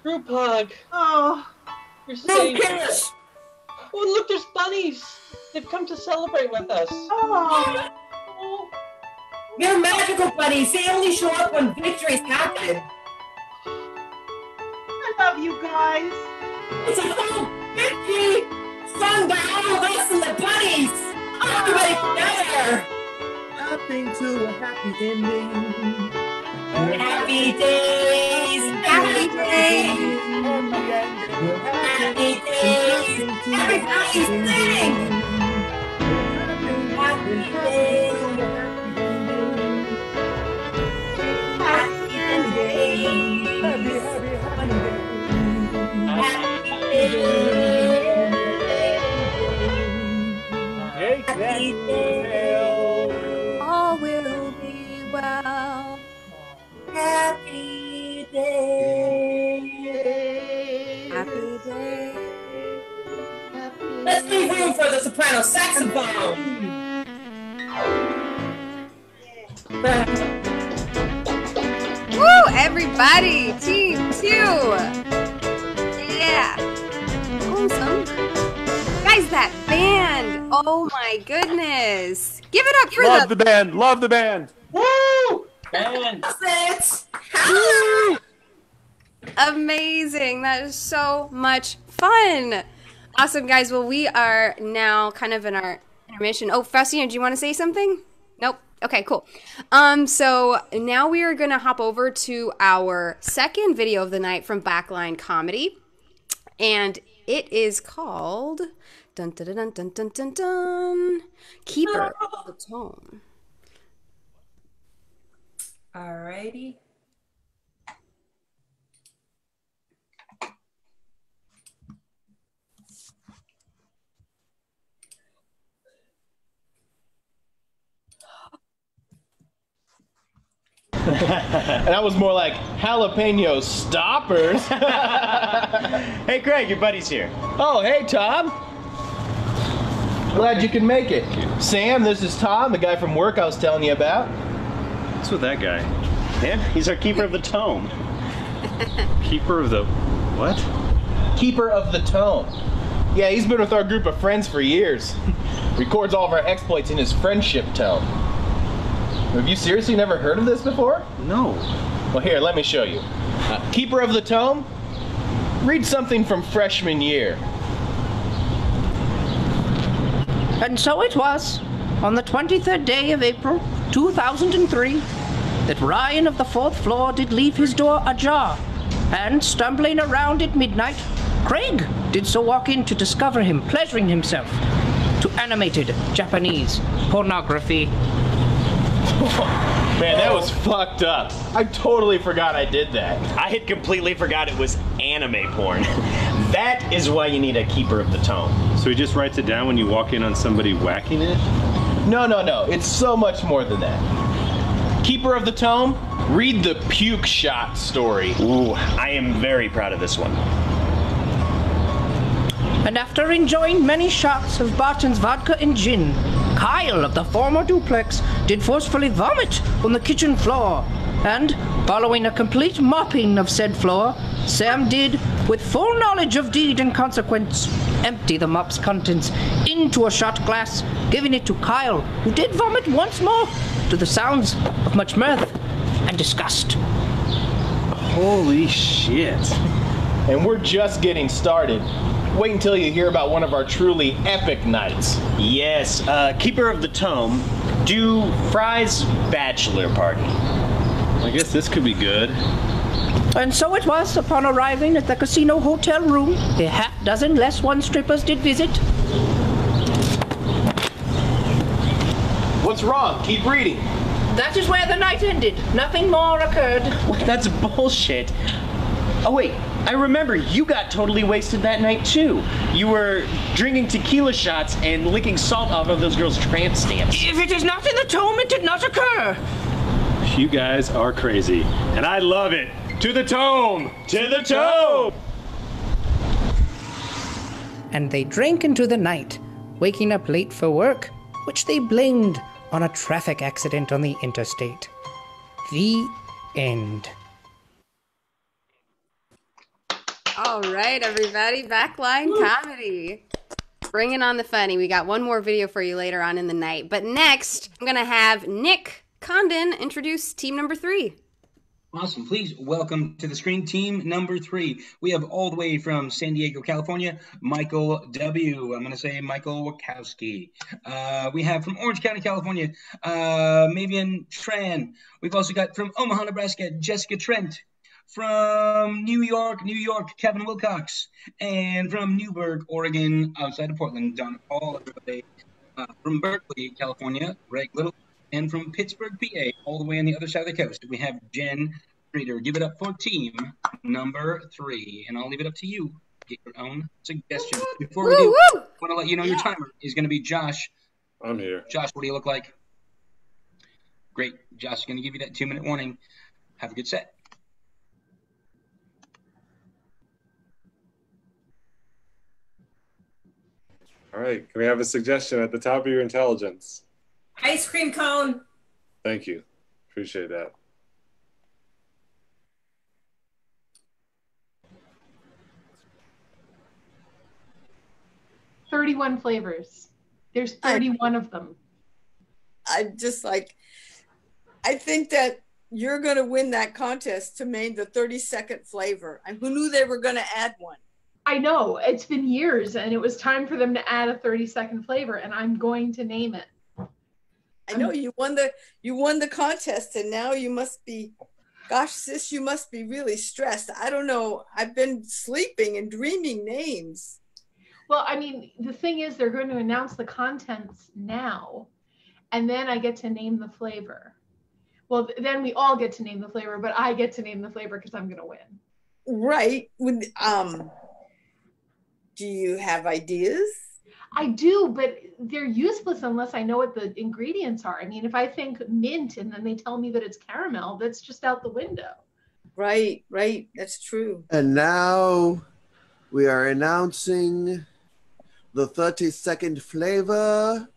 Group hug. Oh. You're safe. Oh, look, there's bunnies. They've come to celebrate with us. Oh. They're magical bunnies. They only show up when victories happen. I love you guys. It's a whole victory sung by all of us and the bunnies. Everybody together. Nothing to a happy ending. Happy days. Happy days. Happy days. Everybody sing. Happy days. All will be well. Happy day. Happy day. Woo, everybody! Team 2! Yeah! Awesome. Guys, that band! Oh my goodness! Give it up for Love the band! Love the band! Woo! Band! Amazing! That is so much fun! Awesome, guys. Well, we are now kind of in our intermission. Oh, Faustino, do you want to say something? Nope. Okay, cool. So now we are going to hop over to our second video of the night from Backline Comedy. And it is called dun, dun, dun, dun, dun, dun, dun, Keeper of the Tome. Alrighty. And that was more like jalapeno stoppers. Hey, Craig, your buddy's here. Oh, hey, Tom. Glad you could make it. Sam, this is Tom, the guy from work I was telling you about. What's with that guy? Yeah, he's our keeper of the tome. Keeper of the what? Keeper of the Tome. Yeah, he's been with our group of friends for years. Records all of our exploits in his friendship tome. Have you seriously never heard of this before? No. Well, here, let me show you. Keeper of the Tome, read something from freshman year. And so it was, on the 23rd day of April, 2003, that Ryan of the 4th floor did leave his door ajar, and stumbling around at midnight, Craig did so walk in to discover him pleasuring himself to animated Japanese pornography. Man, that was fucked up. I totally forgot I did that. I had completely forgot it was anime porn. That is why you need a keeper of the tome. So he just writes it down when you walk in on somebody whacking it? No. It's so much more than that. Keeper of the Tome, read the puke shot story. Ooh, I am very proud of this one. And after enjoying many shots of Barton's vodka and gin, Kyle of the former duplex did forcefully vomit on the kitchen floor. And, following a complete mopping of said floor, Sam did, with full knowledge of deed and consequence, empty the mop's contents into a shot glass, giving it to Kyle, who did vomit once more, to the sounds of much mirth and disgust. Holy shit. And we're just getting started. Wait until you hear about one of our truly epic nights. Yes, Keeper of the Tome, do Fry's bachelor party. I guess this could be good. And so it was, upon arriving at the casino hotel room, a half dozen less one strippers did visit. What's wrong? Keep reading. That is where the night ended. Nothing more occurred. That's bullshit. Oh wait, I remember you got totally wasted that night too. You were drinking tequila shots and licking salt off of those girls' tramp stamps. If it is not in the tome, it did not occur. You guys are crazy, and I love it. To the tome! To the tome! And they drank into the night, waking up late for work, which they blamed on a traffic accident on the interstate. The end. All right, everybody, Backline Comedy. Bringing on the funny. We got one more video for you later on in the night. But next, I'm going to have Nick Condon introduce team number 3. Awesome. Please welcome to the screen team number 3. We have all the way from San Diego, California, Michael W. I'm going to say Michael Wirkowski. We have from Orange County, California, Maviene Tran. We've also got from Omaha, Nebraska, Jessica Trent. From New York, Kevin Wilcox. And from Newburgh, Oregon, outside of Portland, Donna Paul, everybody. From Berkeley, California, Greg Little. And from Pittsburgh, PA, all the way on the other side of the coast, we have Jen Streeter. Give it up for team number 3. And I'll leave it up to you. Get your own suggestions. Before we do, I want to let you know your timer is going to be Josh. I'm here. Josh, what do you look like? Great. Josh is going to give you that 2-minute warning. Have a good set. All right. Can we have a suggestion at the top of your intelligence? Ice cream cone. Thank you. Appreciate that. $31 flavors. There's 31 of them. I'm just like, I think that you're going to win that contest to name the 32nd flavor. And who knew they were going to add one? I know. It's been years, and it was time for them to add a 32nd flavor, and I'm going to name it. I know you won the contest, and now you must be, gosh, sis, you must be really stressed. I don't know. I've been sleeping and dreaming names. Well, I mean, the thing is, they're going to announce the contents now, and then I get to name the flavor. Well, then we all get to name the flavor, but I get to name the flavor because I'm going to win. Right. Do you have ideas? I do, but they're useless unless I know what the ingredients are. I mean, if I think mint and then they tell me that it's caramel, that's just out the window. Right. That's true. And now we are announcing the 32nd flavor,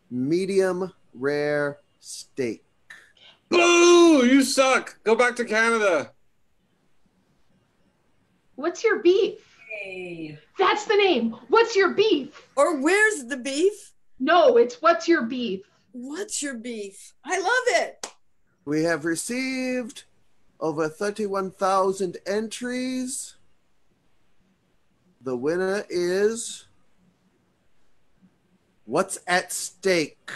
medium rare steak. Boo! You suck. Go back to Canada. What's your beef? Hey. That's the name. What's your beef? Or where's the beef? No, it's what's your beef? What's your beef? I love it. We have received over 31,000 entries. The winner is What's at Stake?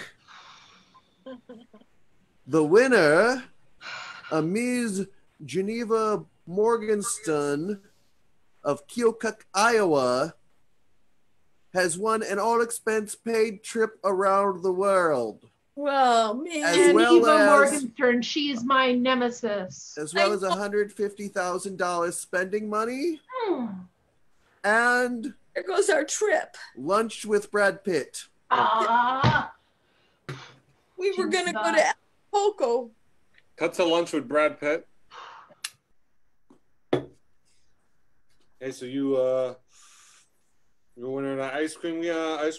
The winner, Ms. Geneva Morgenstern of Keokuk, Iowa, has won an all-expense-paid trip around the world. Well, man. Geneva Morgenstern, she's my nemesis. As well as $150,000 spending money. And there goes our trip. Lunch with Brad Pitt. We were going to go to Acapulco. Cut to lunch with Brad Pitt. Hey, so you're winning the ice cream. You're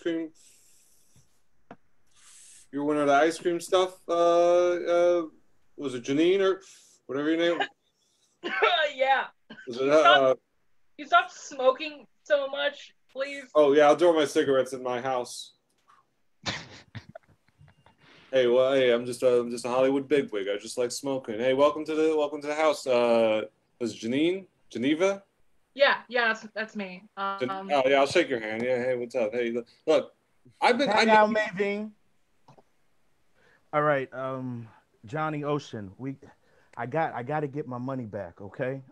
winning the ice cream stuff. Was it Janine or whatever your name? Yeah. Was it, you stop smoking so much, please. Oh yeah, I'll throw my cigarettes in my house. Hey, well, hey, I'm just a Hollywood bigwig. I just like smoking. Hey, welcome to the house. Was it Geneva? Yeah, that's me. Oh yeah, I'll shake your hand. Yeah, hey, what's up? Hey, look, I know Maviene. All right, Johnny Ocean. I got to get my money back, okay?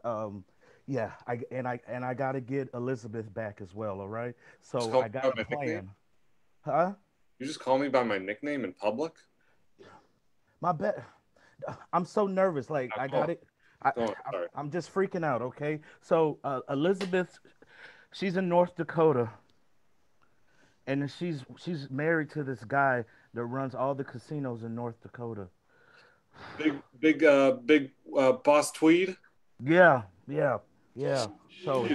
Yeah, I got to get Elizabeth back as well. All right, so I got a plan. Nickname? Huh? You just call me by my nickname in public? My bet. I'm so nervous. Like I got it. I'm just freaking out. Okay, so Elizabeth, she's in North Dakota, and she's married to this guy that runs all the casinos in North Dakota. Big Boss Tweed. Yeah. So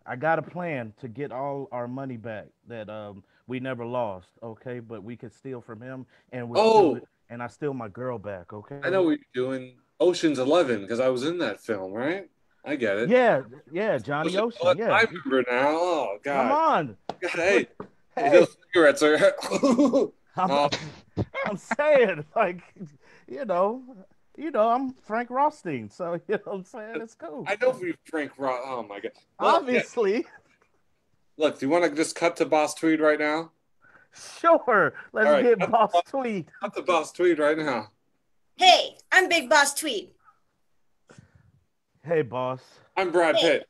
I got a plan to get all our money back that we never lost. Okay, but we could steal from him, and I steal my girl back. Okay. I know what you're doing. Ocean's 11, because I was in that film, right? I get it. Yeah, Johnny Ocean. Yeah, I remember now. Oh God! Come on. God, hey, those cigarettes are. I'm saying, like, you know, I'm Frank Rothstein, so you know what I'm saying? It's cool. I know we Frank Roth. Oh my God! Obviously. Yeah. Look, do you want to just cut to Boss Tweed right now? Sure. Let's get Boss Tweed. Cut to Boss Tweed right now. Hey, I'm Big Boss Tweed. Hey, boss. I'm Brad Pitt.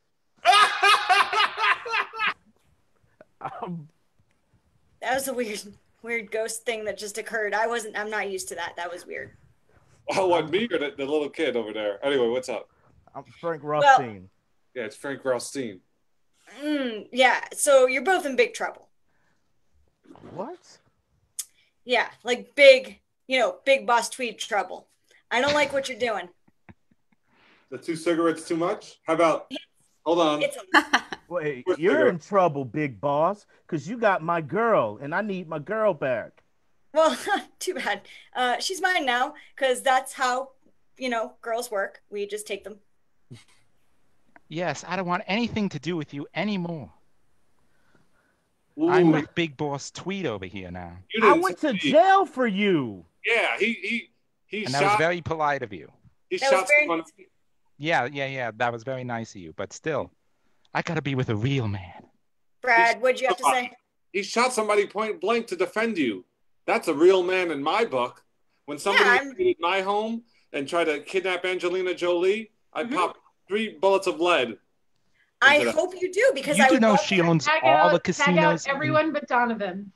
That was a weird ghost thing that just occurred. I'm not used to that. That was weird. Oh, what, me or the little kid over there? Anyway, what's up? I'm Frank Rothstein. Yeah, it's Frank Rothstein. Yeah, so you're both in big trouble. What? Yeah, like big Boss Tweed trouble. I don't like what you're doing. The 2 cigarettes too much? How about, hold on. Wait, you're in trouble, big boss, because you got my girl, and I need my girl back. Well, too bad. She's mine now, because that's how, girls work. We just take them. Yes, I don't want anything to do with you anymore. Ooh. I'm with Big Boss Tweed over here now. I went to jail for you. Yeah, he And shot. that was very polite of you. He That was shot very someone. Yeah. That was very nice of you. But still, I gotta be with a real man. Brad, what'd you have to say? He shot somebody point blank to defend you. That's a real man in my book. When somebody invaded my home and tried to kidnap Angelina Jolie, I popped 3 bullets of lead. I hope you do, because You I do would know love she to- owns Tag all out, the tag out casinos. everyone but Donovan.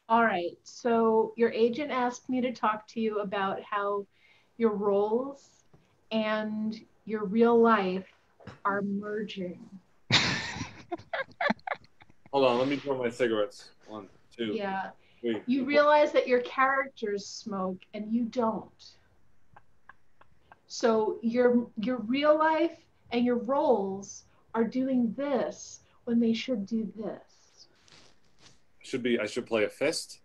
All right, so your agent asked me to talk to you about how your roles and your real life are merging. Hold on, let me throw my cigarettes. 1, 2. Yeah. 3. You realize that your characters smoke and you don't. So your real life and your roles are doing this when they should do this. I should play a fist?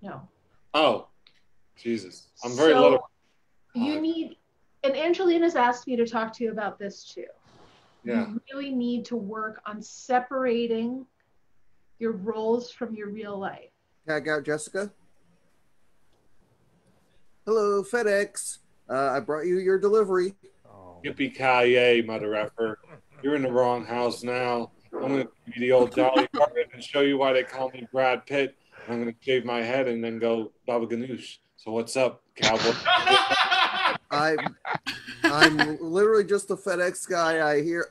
No. Oh, Jesus. I'm very So little. you need, and Angelina's asked me to talk to you about this too. Yeah. You really need to work on separating your roles from your real life. Tag out Jessica. Hello, FedEx. I brought you your delivery. Yippee-ki-yay, mother effer. You're in the wrong house now. I'm going to give you the old Dolly Parton and show you why they call me Brad Pitt. I'm going to shave my head and then go Baba Ganoush. So what's up, cowboy? I'm literally just a FedEx guy.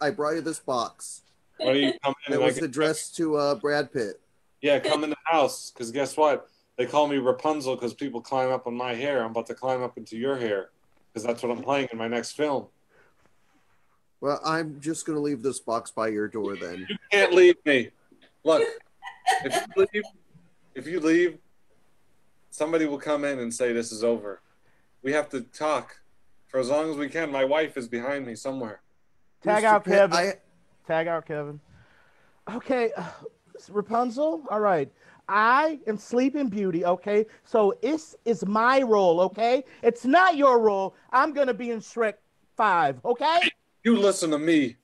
I brought you this box. Why do you come in? It and was I get- addressed to Brad Pitt. Yeah, come in the house, because guess what? They call me Rapunzel because people climb up on my hair. I'm about to climb up into your hair, because that's what I'm playing in my next film. Well, I'm just going to leave this box by your door then. You can't leave me. Look, if you leave, somebody will come in and say this is over. We have to talk for as long as we can. My wife is behind me somewhere. Tag Mr. out Pitt, Kevin. Tag out Kevin. Okay, Rapunzel. All right. I am Sleeping Beauty, okay? So it's my role, okay? It's not your role. I'm going to be in Shrek 5, okay? You listen to me.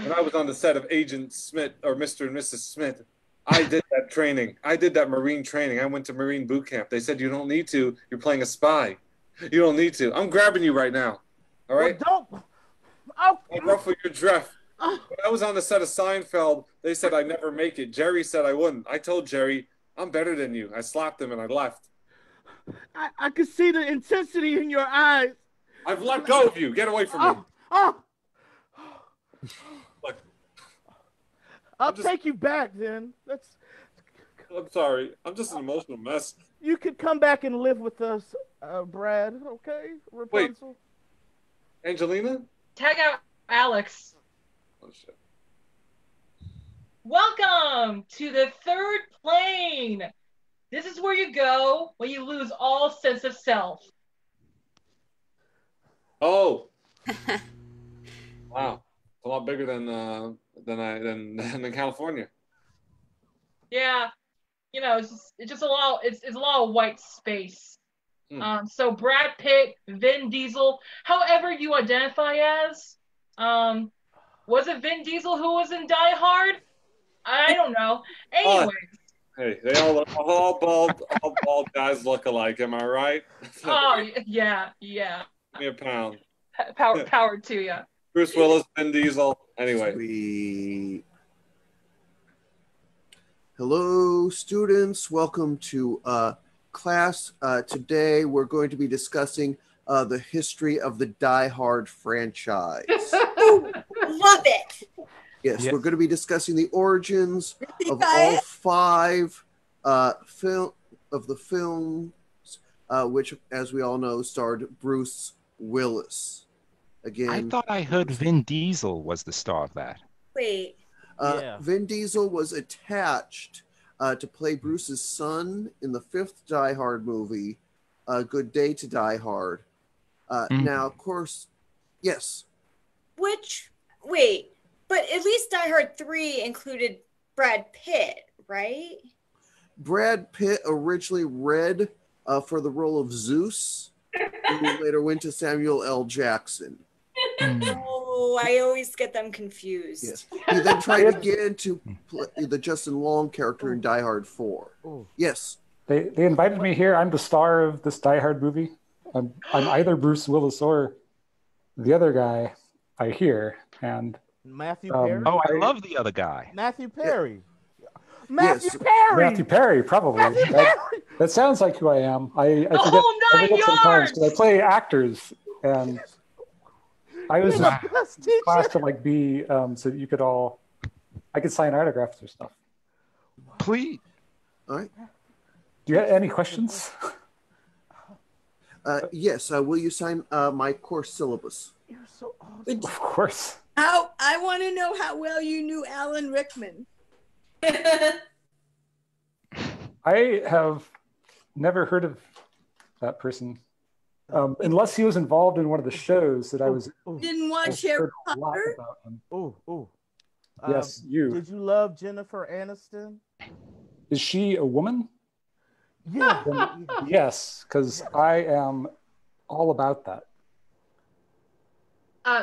When I was on the set of Agent Smith or Mr. and Mrs. Smith, I did that training. I did that Marine training. I went to Marine boot camp. They said, you don't need to. You're playing a spy. You don't need to. I'm grabbing you right now. All right? Well, don't. Oh. I'll ruffle your dress. When I was on the set of Seinfeld, they said I'd never make it. Jerry said I wouldn't. I told Jerry, I'm better than you. I slapped him and I left. I could see the intensity in your eyes. I've let go of you. Get away from me. Look, I'll take you back then. I'm sorry. I'm just an emotional mess. You could come back and live with us, Brad, okay? Rapunzel. Wait. Angelina? Tag out Alex. Oh, shit. Welcome to the third plane. This is where you go when you lose all sense of self. Oh. Wow. It's a lot bigger than California. Yeah, it's just a lot. It's a lot of white space. So Brad Pitt, Vin Diesel, however you identify as. Was it Vin Diesel who was in Die Hard? I don't know. Anyway. Hey, they all bald guys look alike. Am I right? Oh yeah. Give me a pound. Power to you. Bruce Willis, Vin Diesel. Anyway. Sweet. Hello, students. Welcome to class. Today, we're going to be discussing the history of the Die Hard franchise. Ooh, love it. Yes, we're going to be discussing the origins of all 5 films, which, as we all know, starred Bruce Willis. Again, I thought I heard Vin Diesel was the star of that. Wait. Vin Diesel was attached to play Bruce's son in the 5th Die Hard movie, Good Day to Die Hard. Now, of course, yes. Wait, but at least Die Hard 3 included Brad Pitt, right? Brad Pitt originally read for the role of Zeus, who later went to Samuel L. Jackson. Oh, I always get them confused. Yes. He then tried again to play the Justin Long character in Die Hard 4. Yes. They invited me here. I'm the star of this Die Hard movie. I'm either Bruce Willis or the other guy, I hear. And Matthew Perry? Oh, I love the other guy. Matthew Perry. Matthew Perry. Matthew Perry, probably. That sounds like who I am. I forget sometimes because I play actors, and I was just class to like be so that you could all, I could sign autographs or stuff. Please. All right. Do you have any questions? Yes. Will you sign my course syllabus? You're so awesome. Of course. How I want to know how well you knew Alan Rickman. I have never heard of that person, unless he was involved in one of the shows that I was. Didn't watch Harry Potter? Yes, you. Did you love Jennifer Aniston? Is she a woman? Yeah. Yes, because I am all about that.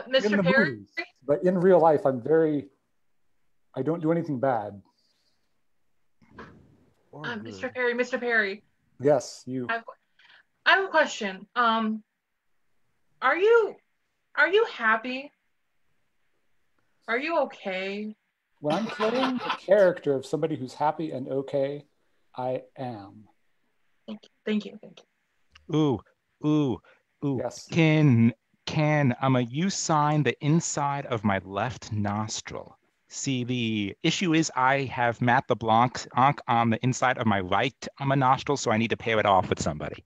In Mr. the Perry? movies, but in real life, I don't do anything bad. Mr. Perry, Mr. Perry. Yes, you. I have a question. Are you happy? Are you okay? When I'm playing the character of somebody who's happy and okay, I am. Thank you. Ooh. Yes. Can you sign the inside of my left nostril? See, the issue is I have Matt LeBlanc on the inside of my right nostril, so I need to pair it off with somebody.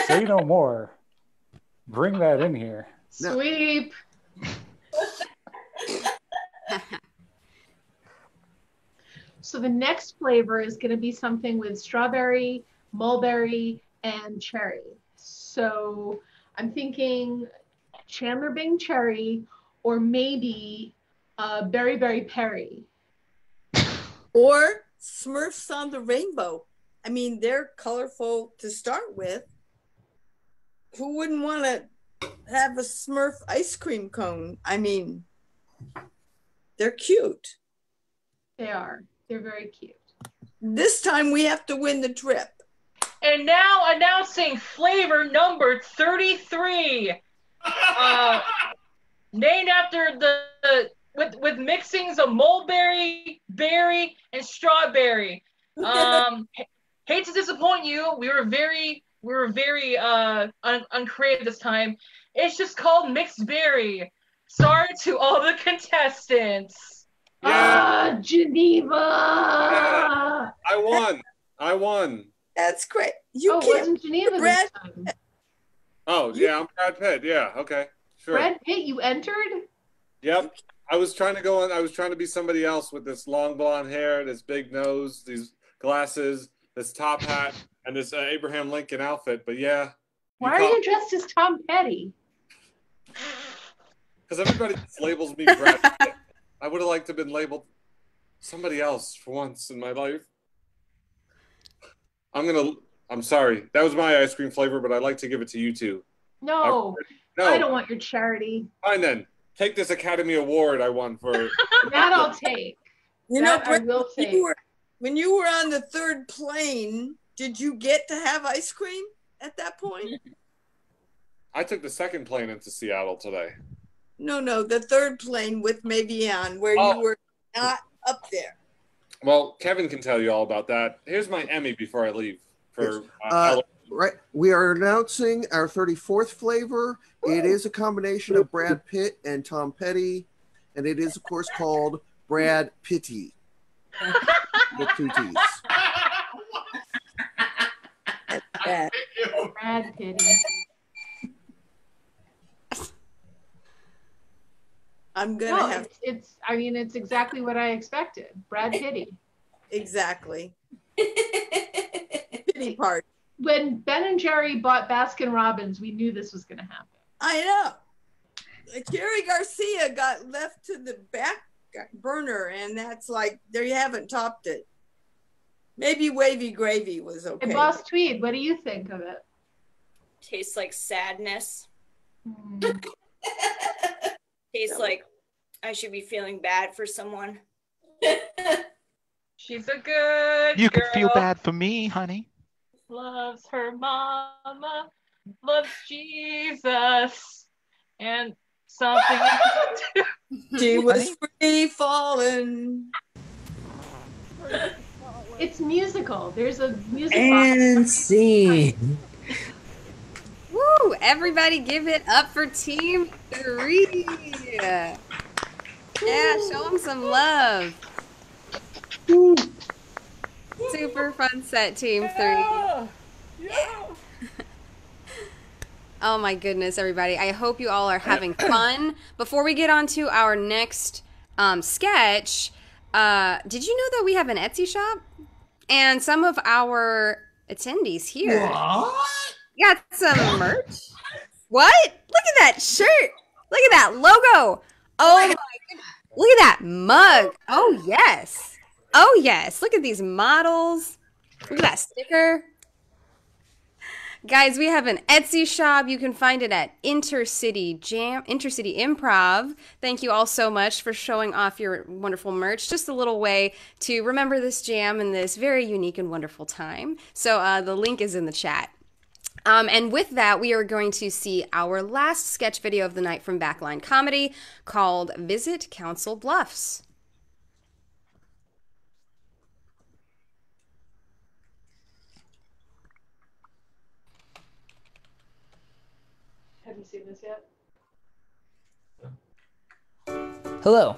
Say no more. Bring that in here. Sweep. So the next flavor is going to be something with strawberry, mulberry, and cherry. So I'm thinking Chandler Bing cherry, or maybe Berry Berry Perry. Or Smurfs on the Rainbow. I mean, they're colorful to start with. Who wouldn't want to have a Smurf ice cream cone? I mean, they're cute. They are. They're very cute. This time we have to win the trip. And now announcing flavor number 33. Named after with mixings of mulberry, berry, and strawberry. Hate to disappoint you. We were very uncreative this time. It's just called mixed berry. Sorry to all the contestants. Yeah. Geneva. Yeah. I won. That's great. You wasn't Geneva Brad. this time. Oh yeah, I'm Brad Pitt. Yeah, okay, sure. Brad Pitt, you entered? Yep. I was trying to go on. I was trying to be somebody else with this long blonde hair, this big nose, these glasses, this top hat, and this Abraham Lincoln outfit. But yeah. Why are you dressed as Tom Petty? Because everybody just labels me Brad Pitt. I would have liked to have been labeled somebody else for once in my life. I'm sorry. That was my ice cream flavor, but I'd like to give it to you two. No. No. I don't want your charity. Fine then. Take this Academy Award I won for. That I'll take. You know, That I will take. When you were on the third plane, did you get to have ice cream at that point? I took the second plane into Seattle today. No, the third plane with Maviene, where you were not up there. Well, Kevin can tell you all about that. Here's my Emmy before I leave. For right, we are announcing our 34th flavor. It is a combination of Brad Pitt and Tom Petty, and it is, of course, called Brad Pitty. With 2 T's. Brad Pitty. I'm gonna have. It's. I mean, it's exactly what I expected. Brad Pitty. Exactly. Pitty part. When Ben and Jerry bought Baskin Robbins, we knew this was going to happen. I know. Jerry Garcia got left to the back burner, and that's like they haven't topped it. Maybe wavy gravy was okay. Hey, Boss Tweed, what do you think of it? Tastes like sadness. Tastes like I should be feeling bad for someone. She's a good You girl. could feel bad for me, honey. Loves her mama, loves Jesus, and something. She was free falling. It's musical. There's a music And box. scene. Woo! Everybody give it up for Team 3. Yeah, show them some love. Super fun set, Team 3. Yeah. Oh my goodness, everybody. I hope you all are having fun. Before we get on to our next sketch, did you know that we have an Etsy shop? And some of our attendees here got some merch. What? Look at that shirt. Look at that logo. Oh my goodness. Look at that mug. Oh, yes. Oh, yes. Look at these models. Look at that sticker. Guys, we have an Etsy shop. You can find it at InterCity Improv. Thank you all so much for showing off your wonderful merch. Just a little way to remember this jam in this very unique and wonderful time. So the link is in the chat. And with that, we are going to see our last sketch video of the night from Backline Comedy called Visit Council Bluffs. Have you seen this yet? Hello,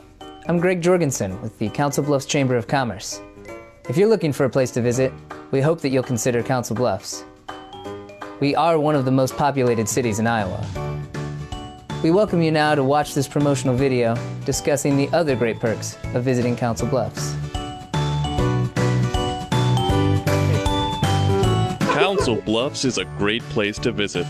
I'm Greg Jorgensen with the Council Bluffs Chamber of Commerce. If you're looking for a place to visit, we hope that you'll consider Council Bluffs. We are one of the most populated cities in Iowa. We welcome you now to watch this promotional video discussing the other great perks of visiting Council Bluffs. Council Bluffs is a great place to visit.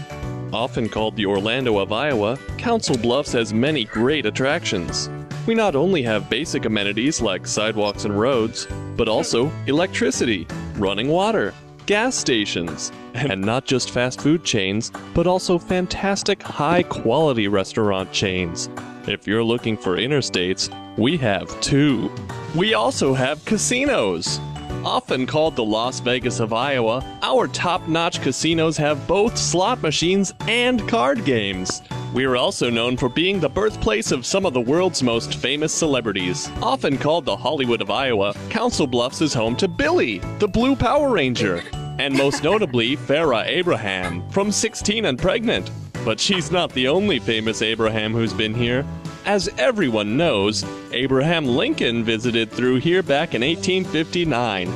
Often called the Orlando of Iowa, Council Bluffs has many great attractions. We not only have basic amenities like sidewalks and roads, but also electricity, running water, gas stations, and not just fast food chains, but also fantastic high-quality restaurant chains. If you're looking for interstates, we have two. We also have casinos. Often called the Las Vegas of Iowa, our top-notch casinos have both slot machines and card games. We are also known for being the birthplace of some of the world's most famous celebrities. Often called the Hollywood of Iowa, Council Bluffs is home to Billy, the Blue Power Ranger, and most notably Farrah Abraham from 16 and Pregnant. But she's not the only famous Abraham who's been here. As everyone knows, Abraham Lincoln visited through here back in 1859.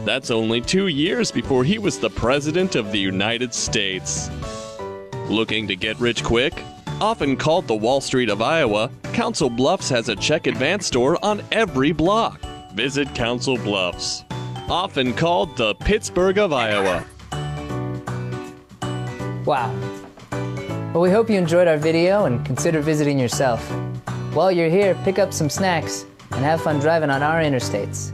That's only 2 years before he was the President of the United States. Looking to get rich quick? Often called the Wall Street of Iowa, Council Bluffs has a check advance store on every block. Visit Council Bluffs. Often called the Pittsburgh of Iowa. Wow. Well, we hope you enjoyed our video and consider visiting yourself. While you're here, pick up some snacks and have fun driving on our interstates.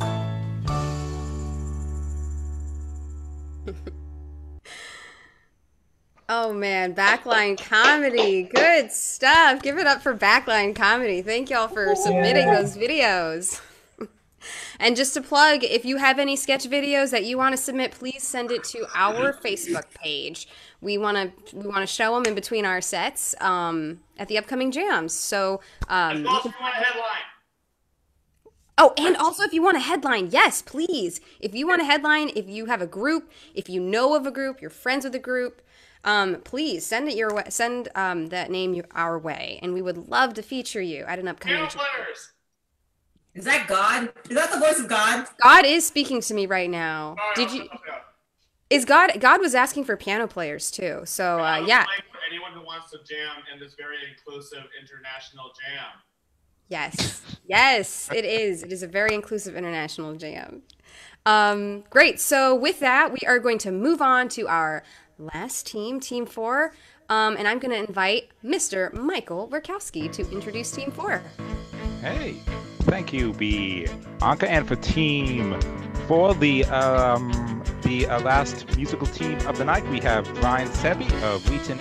Oh man, Backline Comedy. Good stuff. Give it up for Backline Comedy. Thank y'all for submitting those videos. And just to plug, if you have any sketch videos that you want to submit, please send it to our Facebook page. We want to show them in between our sets at the upcoming jams. So and also if you want a headline, yes, please. If you want a headline, if you have a group, if you know of a group, you're friends with a group, please send it your way. Send that name our way, and we would love to feature you at an upcoming jam. Is that God? Is that the voice of God? God is speaking to me right now. Did you? Is God? God was asking for piano players too. So yeah. For anyone who wants to jam in this very inclusive international jam. Yes, yes, it is. It is a very inclusive international jam. Great. So with that, we are going to move on to our last team, Team 4, and I'm going to invite Mr. Michael Wirkowski to introduce Team 4. Hey. Thank you, Bianca, and for Team For the last musical team of the night, we have Brian Sebby of Wheaton,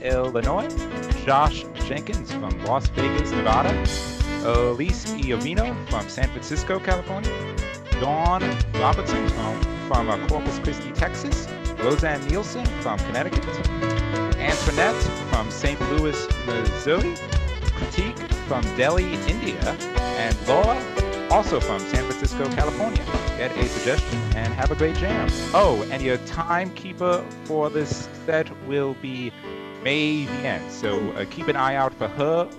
Illinois, Josh Jenkins from Las Vegas, Nevada, Elise Iovino from San Francisco, California, Dawn Robertson from Corpus Christi, Texas, Roseanne Nielsen from Connecticut, Antoinette from St. Louis, Missouri, Critique from Delhi, India, and Laura, also from San Francisco, California. Get a suggestion and have a great jam. Oh, and your timekeeper for this set will be Maviene. So keep an eye out for her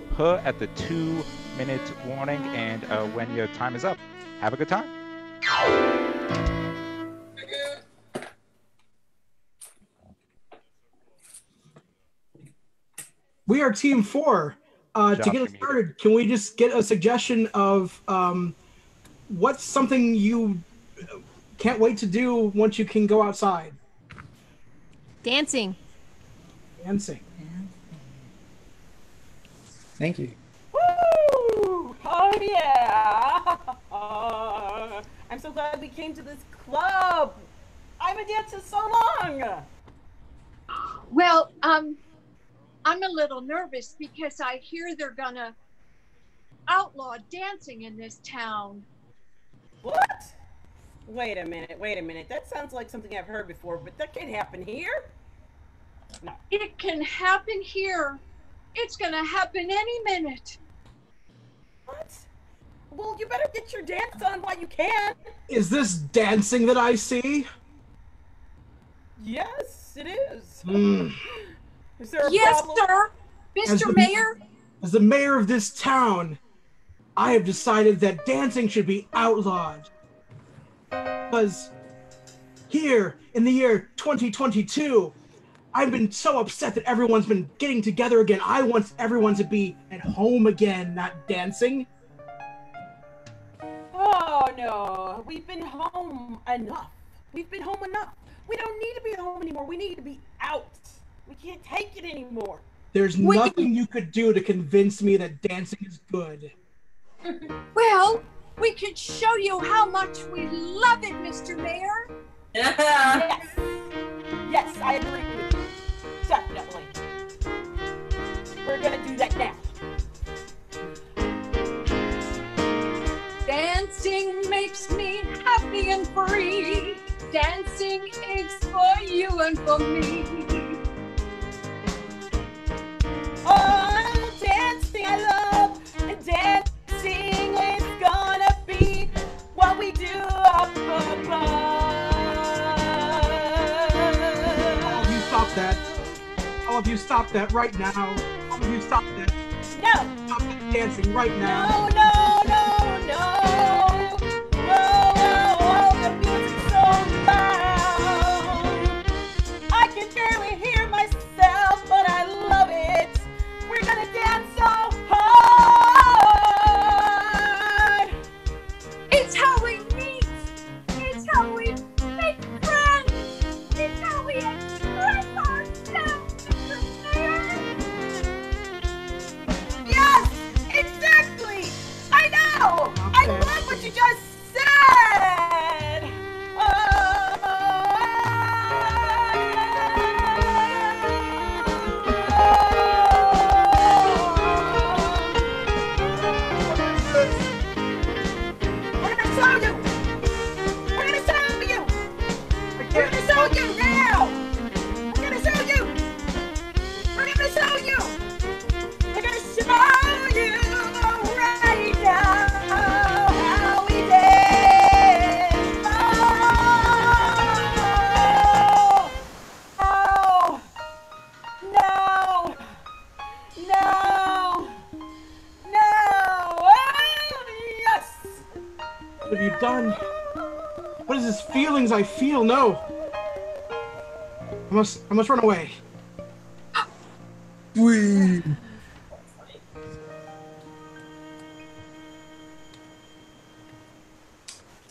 at the 2-minute warning, and when your time is up, have a good time. We are Team 4. To get us started, can we just get a suggestion of what's something you can't wait to do once you can go outside? Dancing. Dancing. Thank you. Woo! Oh yeah! I'm so glad we came to this club. I've been dancing so long. Well, I'm a little nervous because I hear they're gonna outlaw dancing in this town. What? Wait a minute. That sounds like something I've heard before, but that can't happen here. No. It can happen here. It's gonna happen any minute. What? Well, you better get your dance on while you can. Is this dancing that I see? Yes, it is. Is there a yes, problem? sir. Mr. Mayor? As the mayor of this town, I have decided that dancing should be outlawed. Because here, in the year 2022, I've been so upset that everyone's been getting together again. I want everyone to be at home again, not dancing. Oh, no. We've been home enough. We don't need to be at home anymore. We need to be out. We can't take it anymore. There's nothing you could do to convince me that dancing is good. Well, we could show you how much we love it, Mr. Mayor. Yes. Yes, I agree with you. Definitely. We're gonna do that now. Dancing makes me happy and free. Dancing is for you and for me. Oh, dancing I love, and dancing is gonna be what we do up above. All of you stop that. All of you stop that right now. All of you stop that. No. Stop that dancing right now. No. Whoa, the music's so loud. I can barely hear myself, but I love it. We're gonna dance so hard. It's how we meet. It's how we make friends. It's how we express ourselves, Mr. Mayor. Yes, exactly. I know. I love what you just said. We're gonna show you now. We're gonna show you. We're gonna show you right now how we dance. Oh, no. Oh, yes. What have you done? What is this feelings I feel? No. I must run away. Whee!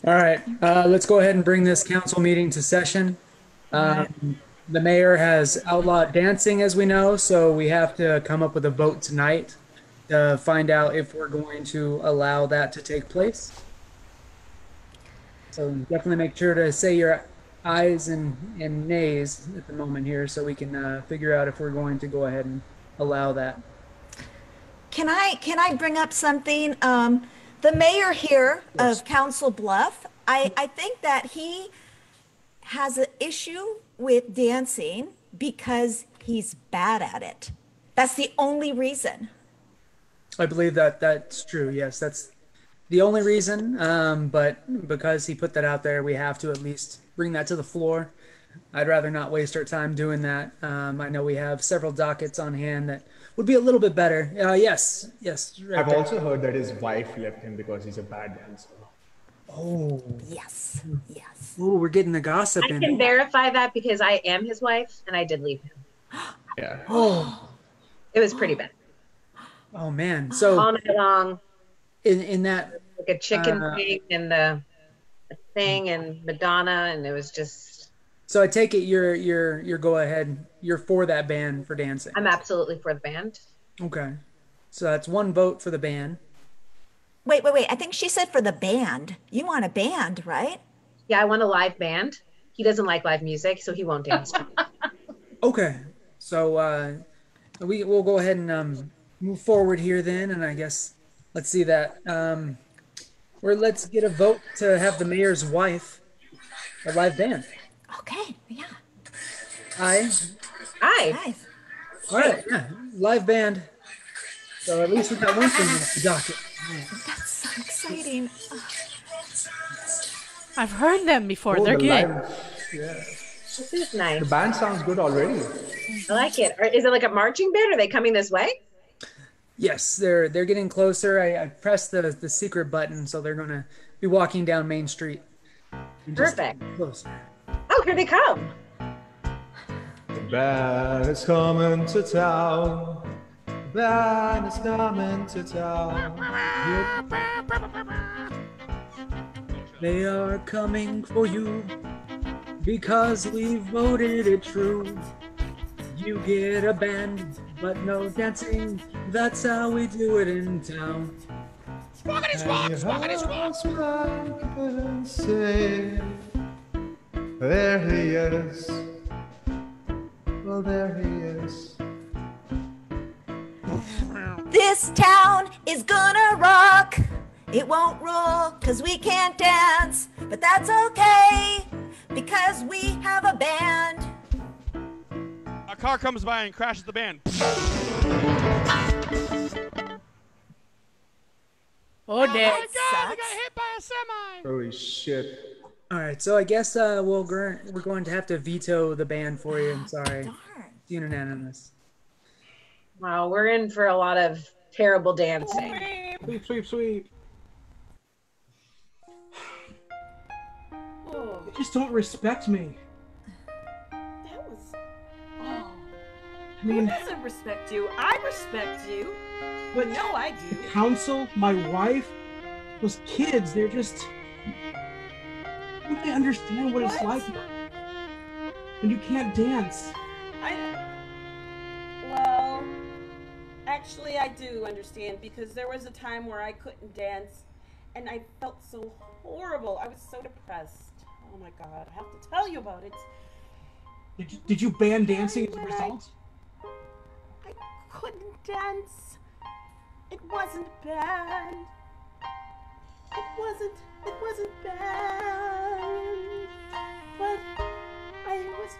All right, let's go ahead and bring this council meeting to session. The mayor has outlawed dancing, as we know, so we have to come up with a vote tonight to find out if we're going to allow that to take place. So definitely make sure to say your ayes and nays at the moment here so we can figure out if we're going to go ahead and allow that. Can I bring up something? The mayor here of Council Bluff, I think that he has an issue with dancing because he's bad at it. That's the only reason. I believe that that's true. Yes, that's the only reason. But because he put that out there, we have to at least bring that to the floor. I'd rather not waste our time doing that. I know we have several dockets on hand that would be a little bit better. Yes. Right I've there. also heard that his wife left him because he's a bad dancer. Oh. Yes. Oh, we're getting the gossip I in. can verify that because I am his wife and I did leave him. Yeah. Oh. It was pretty bad. Oh man. So all night long. In that like a chicken thing and the thing and Madonna, and it was just. So I take it you're go ahead. You're for that ban for dancing. I'm absolutely for the band. Okay. So that's one vote for the ban. Wait. I think she said for the band. You want a band, right? Yeah, I want a live band. He doesn't like live music, so he won't dance. Okay. So we'll go ahead and move forward here then, and I guess let's see that. Let's get a vote to have the mayor's wife a live band. Okay. Yeah. Aye. All right. Yeah. Live band. So at least we got one thing off the docket. That's so exciting. I've heard them before. Oh, They're the good. live- Yeah. This is nice. The band sounds good already. I like it. Is it like a marching band? Are they coming this way? Yes, they're getting closer. I pressed the secret button, so they're gonna be walking down Main Street. Perfect. Close. Oh, here they come. The band is coming to town. The band is coming to town. They are coming for you because we voted it true. You get a band, but no dancing. That's how we do it in town. Squawkity squawk, squawkity squawk. Say, there he is. Well, there he is. This town is gonna rock. It won't roll because we can't dance, but that's okay because we have a band. A car comes by and crashes the band. Oh, damn. God, we got hit by a semi. Holy shit. All right, so I guess we're going to have to veto the ban for you. I'm sorry. It's unanimous. Wow, we're in for a lot of terrible dancing. Sweep. Oh, They just don't respect me. that was. Oh. I mean, Who doesn't respect you? I respect you. but No, I do. the council, my wife, those kids, they're just. Don't they understand what it's like when you can't dance? Well, actually, I do understand because there was a time where I couldn't dance and I felt so horrible. I was so depressed. Oh my God, I have to tell you about it. Did you ban dancing as a result? I couldn't dance. It wasn't bad. It wasn't bad. But I was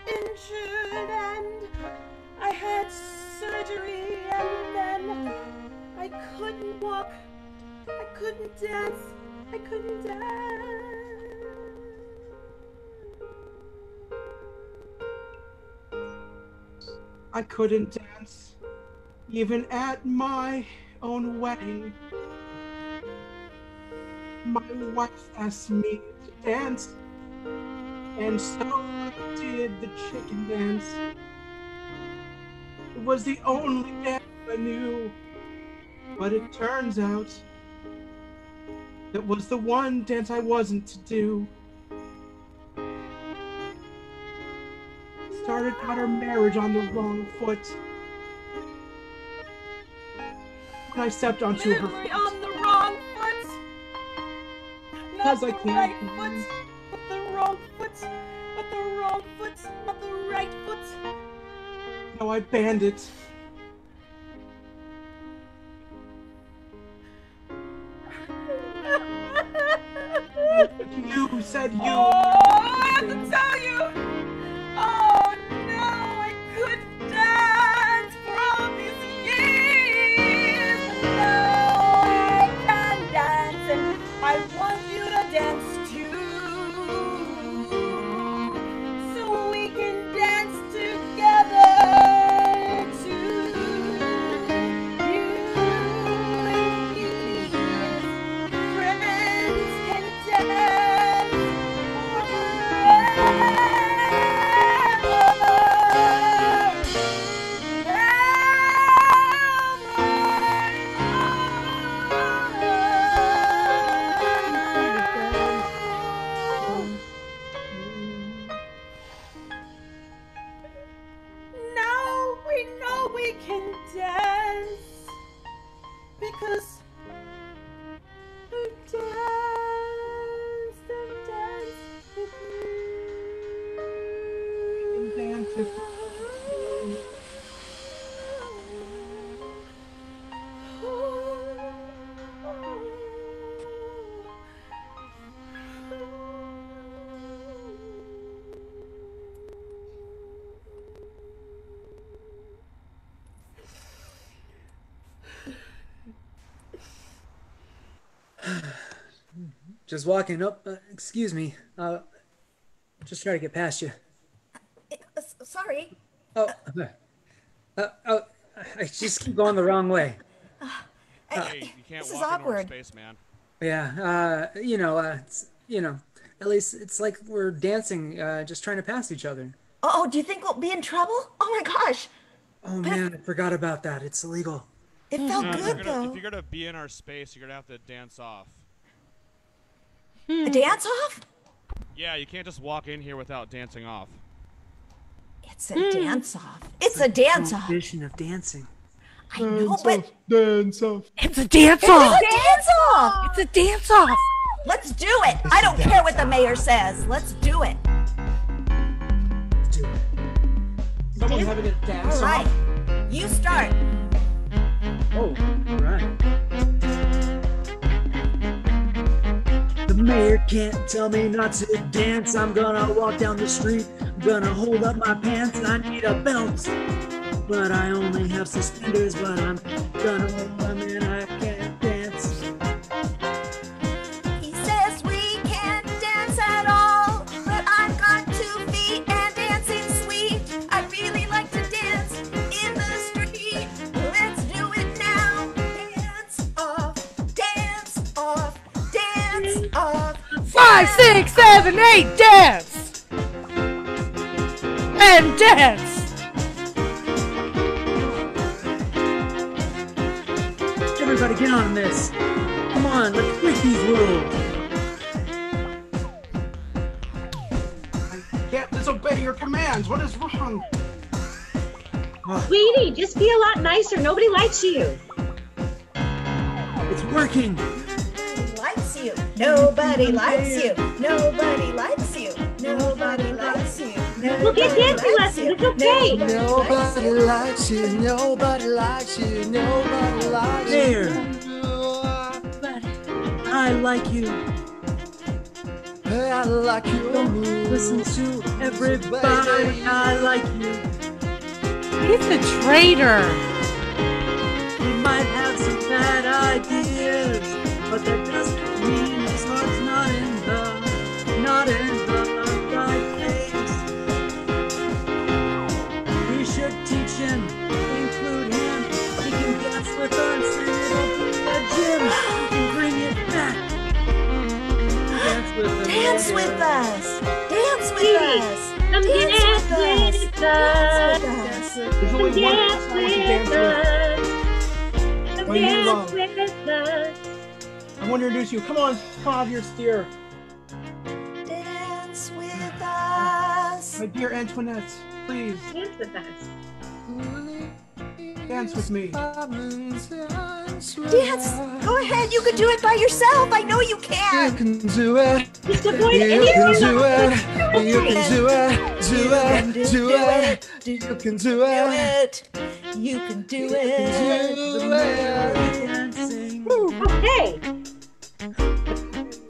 injured and I had surgery and then I couldn't walk. I couldn't dance. I couldn't dance. I couldn't dance, even at my own wedding. My wife asked me to dance, and so I did the chicken dance. It was the only dance I knew, but it turns out that was the one dance I wasn't to do. Started out our marriage on the wrong foot. When I stepped onto her Literally on the wrong foot. Because I the can't. right foot, but the wrong foot, but the wrong foot, not the right foot. No, I banned it. You said you. Oh, I have to tell you. Oh no, I couldn't dance for all these years. But now I can dance, and I want you to dance too. So we can dance together too. You and me, friends, can dance Now we know we can dance because who danced and danced with Just walking up. Excuse me. Just try to get past you. Sorry. Oh, I just keep going the wrong way. Hey, you can't this is walk in our awkward. space, man. Yeah. It's, at least it's like we're dancing, just trying to pass each other. Oh, do you think we'll be in trouble? Oh my gosh. Oh man, I forgot about that. It's illegal. It felt No, good though. if you're gonna be in our space, you're gonna have to dance off. A dance off? Yeah, you can't just walk in here without dancing off. It's a dance off. It's a dance off. Vision of dancing. I know, but Dance off. It's a dance it's off. a dance off. It's a dance off. Let's do it. I don't care what the mayor says. Let's do it. Someone having a dance All right. off. You start. Oh, all right. The mayor can't tell me not to dance. I'm gonna walk down the street. I'm gonna hold up my pants. I need a belt, but I only have suspenders. But I'm gonna hold them and I can't dance. He says we can't dance at all, but I've got 2 feet and dancing sweet. I really like to dance in the street. Let's do it now. Dance off, dance off, dance off. 5, 6, 7, 8, dance! And dance! Everybody get on this. Come on, let's break these rules. I can't disobey your commands. What is wrong? Sweetie, just be a lot nicer. Nobody likes you. It's working. Nobody likes you. Nobody likes you. Nobody likes you. We'll get dancing lessons. It's okay. Nobody likes you. Nobody likes you. Nobody likes There. you. I like you. I like you. Don't listen to everybody. I like you. He's a traitor. He might have some bad ideas, but that doesn't mean his heart's not in the right place. We should teach him, include him. He can dance with us and it'll be a gym. We can bring it back. Dance with us. Dance with us. Dance with us. Come Dance dance with with us. us. There's only one person I want to dance with. Come My new dance love. with us. I want to introduce you. Come on, come out here, steer. Dance with us. My dear Antoinette, please. Dance with us. Dance with me. Dance. Go ahead. You can do it by yourself. I know you can. You can do it. Mr. You can do it. You can do it. Do it. Do it. You can do it. You can do it. Okay.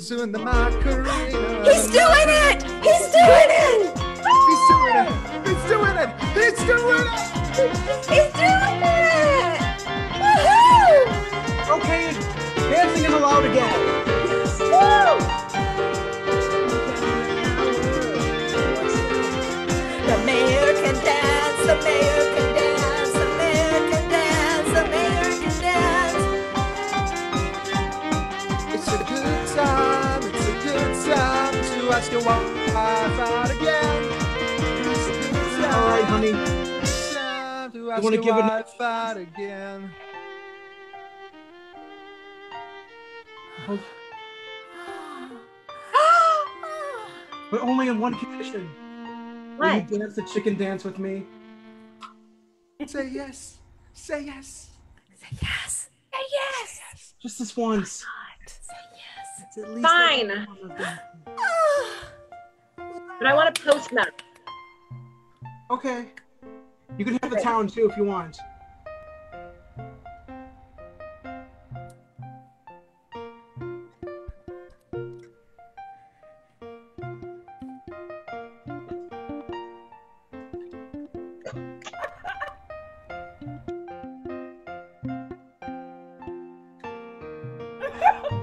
Doing the Macarena. He's doing it. He's doing it. He's doing it. He's doing it. He's doing it. He's doing it. Woohoo! Okay, dancing is allowed again. Woo! The mayor can dance. The mayor can dance. The mayor can dance. The mayor can dance. It's a good time. It's a good time to ask your wife out again. It's a good time. All right, honey. To ask wanna your give it- wife out again. But only in one condition. Will you dance the chicken dance with me? Say yes. Say yes. Say yes. Say yes. Just this once. Say yes. It's at least Fine. But I want a post nut. Okay. You can have the town too if you want.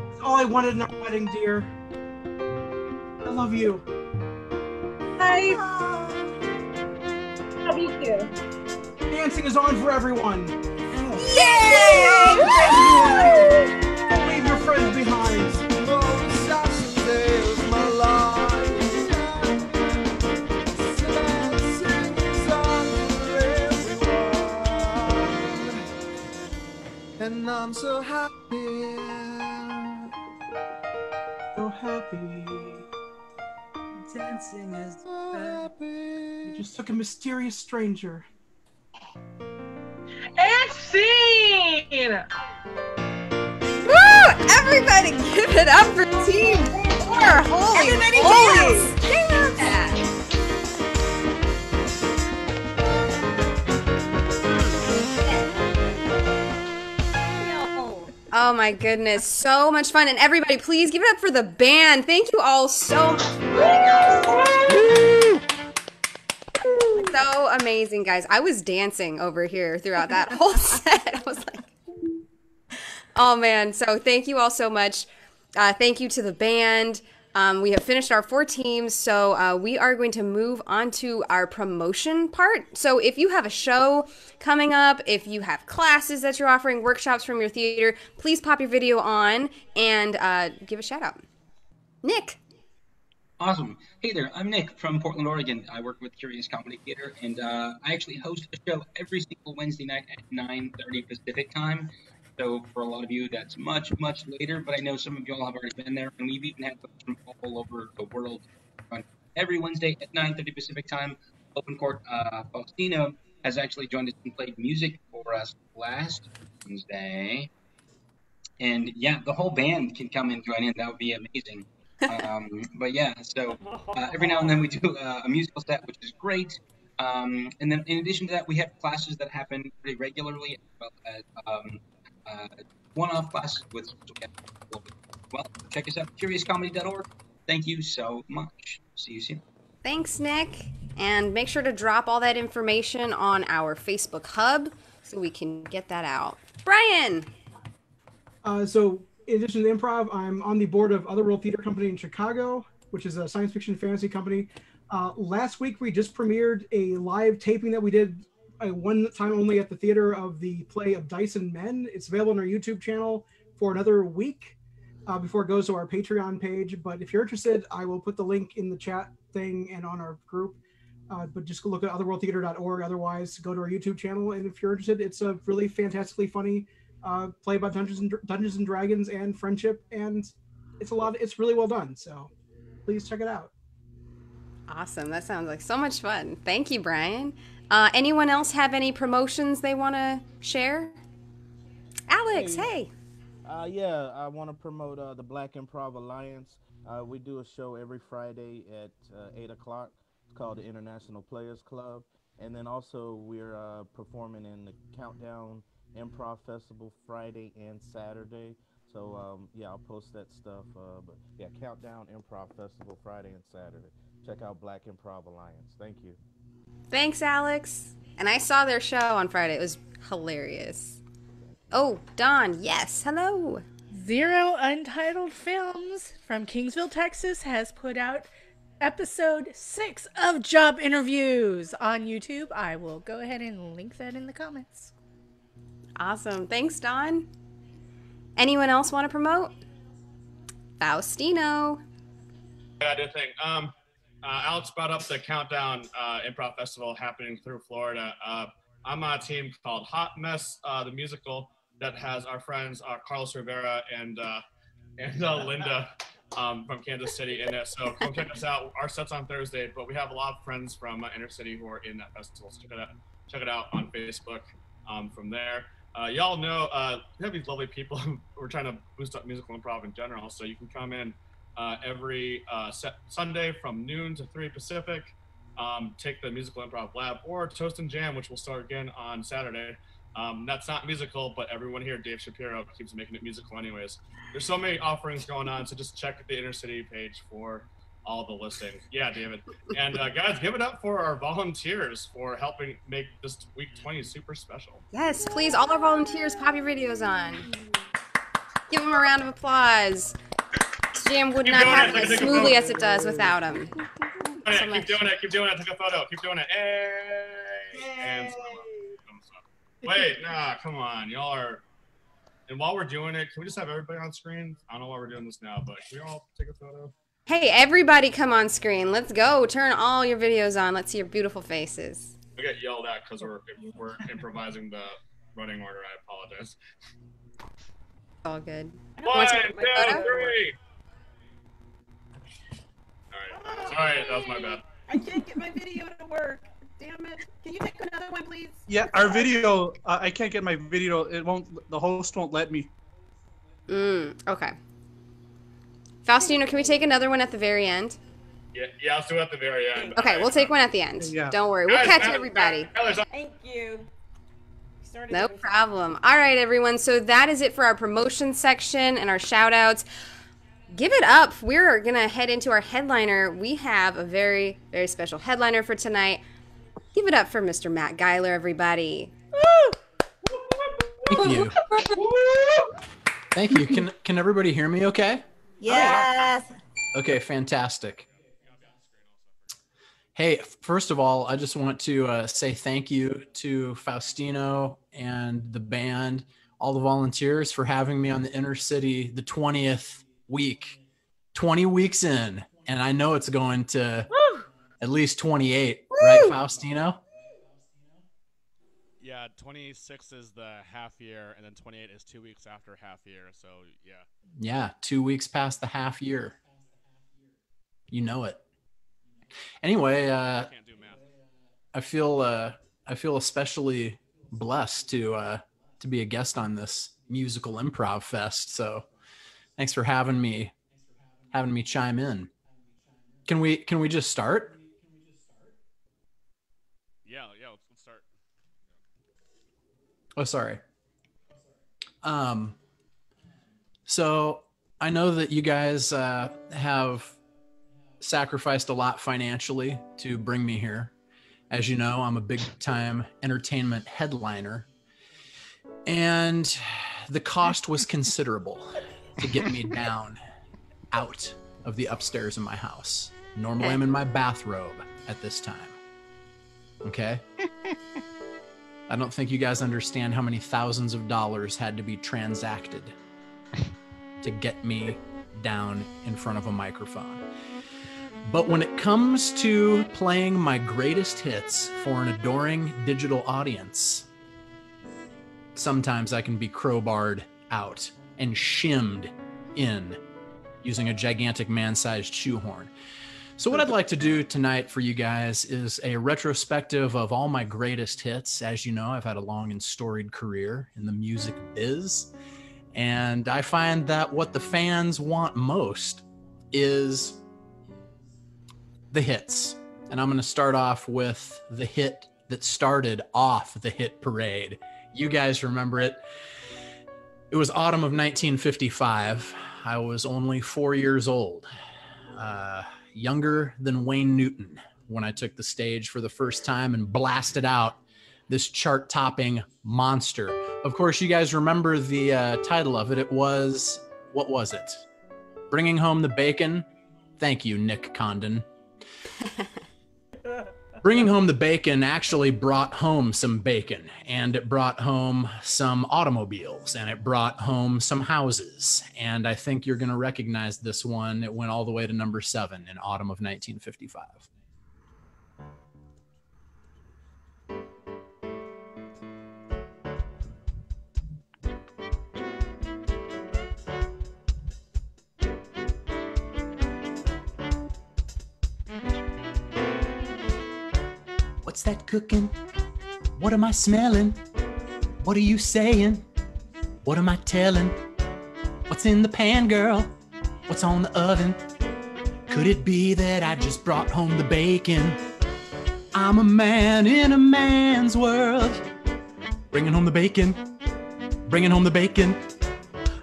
It's all I wanted in our wedding, dear. I love you. I love you too. Dancing is on for everyone. Yay! Don't leave your friends behind. And I'm so happy. So happy. Dancing is so happy. You just took a mysterious stranger. And scene! Woo! Everybody give it up for Team 4. Holy Everybody moly. dance! Dance! Oh my goodness, so much fun. And everybody, please give it up for the band. Thank you all so much. So amazing, guys. I was dancing over here throughout that whole set. I was like, oh man. So thank you all so much. Thank you to the band. We have finished our 4 teams, so we are going to move on to our promotion part. So if you have a show coming up, if you have classes that you're offering, workshops from your theater, please pop your video on and give a shout out. Nick. Awesome. Hey there, I'm Nick from Portland, Oregon. I work with Curious Comedy Theater, and I actually host a show every single Wednesday night at 9:30 Pacific time. So for a lot of you, that's much, much later, but I know some of you all have already been there, and we've even had folks from all over the world on every Wednesday at 9:30 Pacific time. Open Court Faustino has actually joined us and played music for us last Wednesday. And yeah, the whole band can come and join in. That would be amazing. But yeah, so every now and then we do a musical set, which is great. And then in addition to that, we have classes that happen pretty regularly, as well as one-off classes with. Well, check us out, curiouscomedy.org. Thank you so much. See you soon. Thanks, Nick. And make sure to drop all that information on our Facebook hub so we can get that out. Brian! So in addition to improv, I'm on the board of Otherworld Theater Company in Chicago, which is a science fiction fantasy company. Last week, we just premiered a live taping that we did one time only at the theater of the play of Dyson Men. It's available on our YouTube channel for another week before it goes to our Patreon page. But if you're interested, I will put the link in the chat thing and on our group. But just go look at otherworldtheater.org. Otherwise, go to our YouTube channel. And if you're interested, it's a really fantastically funny play about Dungeons and Dragons and friendship. And it's really well done. So please check it out. Awesome. That sounds like so much fun. Thank you, Brian. Anyone else have any promotions they want to share? Alex, hey. Yeah, I want to promote the Black Improv Alliance. We do a show every Friday at 8 o'clock. It's called the International Players Club. And then also we're performing in the Countdown Improv Festival Friday and Saturday. So, yeah, I'll post that stuff. But yeah, Countdown Improv Festival Friday and Saturday. Check out Black Improv Alliance. Thank you. Thanks, Alex. And I saw their show on Friday. It was hilarious. Oh, Dawn, yes, hello. Zero Untitled Films from Kingsville, Texas has put out episode 6 of Job Interviews on YouTube. I will go ahead and link that in the comments. Awesome. Thanks, Dawn. Anyone else want to promote? Faustino. Yeah, I do think. Alex brought up the Countdown Improv Festival happening through Florida. I'm on a team called Hot Mess, the musical, that has our friends Carlos Rivera and Linda from Kansas City in it. So come check us out. Our set's on Thursday, but we have a lot of friends from InterCity who are in that festival. So check it out on Facebook from there. Y'all know we have these lovely people who are trying to boost up musical improv in general. So you can come in every Sunday from noon to 3 Pacific. Take the musical improv lab or Toast and Jam, which will start again on Saturday. That's not musical, but everyone here, Dave Shapiro, keeps making it musical anyways. There's so many offerings going on, so just check the InterCity page for all the listings. Yeah, David. And guys, give it up for our volunteers for helping make this week 20 super special. Yes, please, all our volunteers, pop your videos on. Give them a round of applause. This jam would not happen as smoothly as it does without them. Keep doing it. Take a photo. Keep doing it. Hey. And wait, nah, come on. Y'all are. And while we're doing it, can we just have everybody on screen? I don't know why we're doing this now, but can we all take a photo? Hey, everybody come on screen. Let's go. Turn all your videos on. Let's see your beautiful faces. We get yelled at because we're improvising the running order. I apologize. All good. 1, 2, 3. All right. Sorry, that was my bad. I can't get my video to work. Damn it. Can you take another one, please? Yeah, our video, I can't get my video. It won't, the host won't let me. Okay. Faustino, can we take another one at the very end? Yeah, let's do it at the very end. Okay, we'll take one at the end. Yeah. Don't worry. We'll catch everybody. Thank you. No problem. All right, everyone. So that is it for our promotion section and our shout outs. Give it up. We're going to head into our headliner. We have a very, very special headliner for tonight. Give it up for Mr. Matt Geiler, everybody. Thank you. Thank you. Can everybody hear me okay? Yes. Okay, fantastic. Hey, first of all, I just want to say thank you to Faustino and the band, all the volunteers for having me on the InterCity the 20th week. 20 weeks in, and I know it's going to at least 28, right, Faustino? Yeah, 26 is the half year, and then 28 is 2 weeks after half year, so yeah. Yeah, 2 weeks past the half year. You know it. Anyway, I feel especially blessed to be a guest on this musical improv fest. So, thanks for having me chime in. Can we just start? Yeah, let's start. Oh, sorry. So I know that you guys have sacrificed a lot financially to bring me here. As you know, I'm a big time entertainment headliner, and the cost was considerable to get me down out of the upstairs of my house. Normally I'm in my bathrobe at this time. Okay? I don't think you guys understand how many thousands of dollars had to be transacted to get me down in front of a microphone. But when it comes to playing my greatest hits for an adoring digital audience, sometimes I can be crowbarred out and shimmed in using a gigantic man-sized shoehorn. So what I'd like to do tonight for you guys is a retrospective of all my greatest hits. As you know, I've had a long and storied career in the music biz. And I find that what the fans want most is the hits. And I'm going to start off with the hit that started off the hit parade. You guys remember it. It was autumn of 1955. I was only 4 years old. Younger than Wayne Newton when I took the stage for the first time and blasted out this chart-topping monster. Of course, you guys remember the title of it. It was, what was it? Bringing Home the Bacon. Thank you, Nick Condon. Bringing Home the Bacon actually brought home some bacon, and it brought home some automobiles, and it brought home some houses. And I think you're going to recognize this one. It went all the way to number 7 in autumn of 1955. What's that cooking? What am I smelling? What are you saying? What am I telling? What's in the pan, girl? What's on the oven? Could it be that I just brought home the bacon? I'm a man in a man's world. Bringing home the bacon. Bringing home the bacon.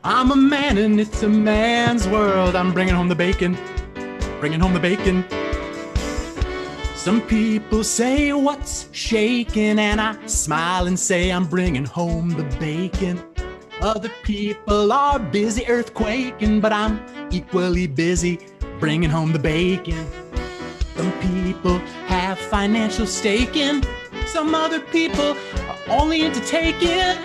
I'm a man and it's a man's world. I'm bringing home the bacon. Bringing home the bacon. Some people say what's shaking, and I smile and say I'm bringing home the bacon. Other people are busy earthquaking, but I'm equally busy bringing home the bacon. Some people have financial staking. Some other people are only into taking.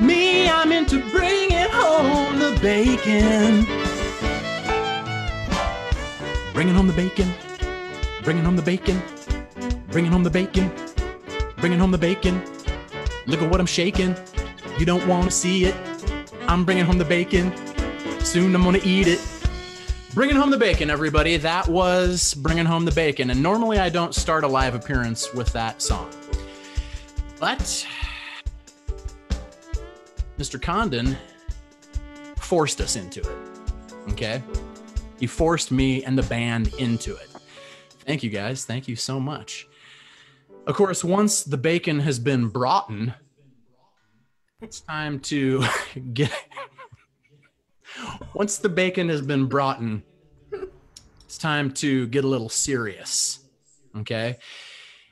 Me, I'm into bringing home the bacon. Bringing home the bacon. Bringing home the bacon, bringing home the bacon, bringing home the bacon. Look at what I'm shaking. You don't want to see it. I'm bringing home the bacon. Soon I'm going to eat it. Bringing home the bacon, everybody. That was Bringing Home the Bacon. And normally I don't start a live appearance with that song. But Mr. Condon forced us into it. Okay? He forced me and the band into it. Thank you, guys. Thank you so much. Of course, once the bacon has been brought in, it's time to get... Once the bacon has been brought in, it's time to get a little serious, okay?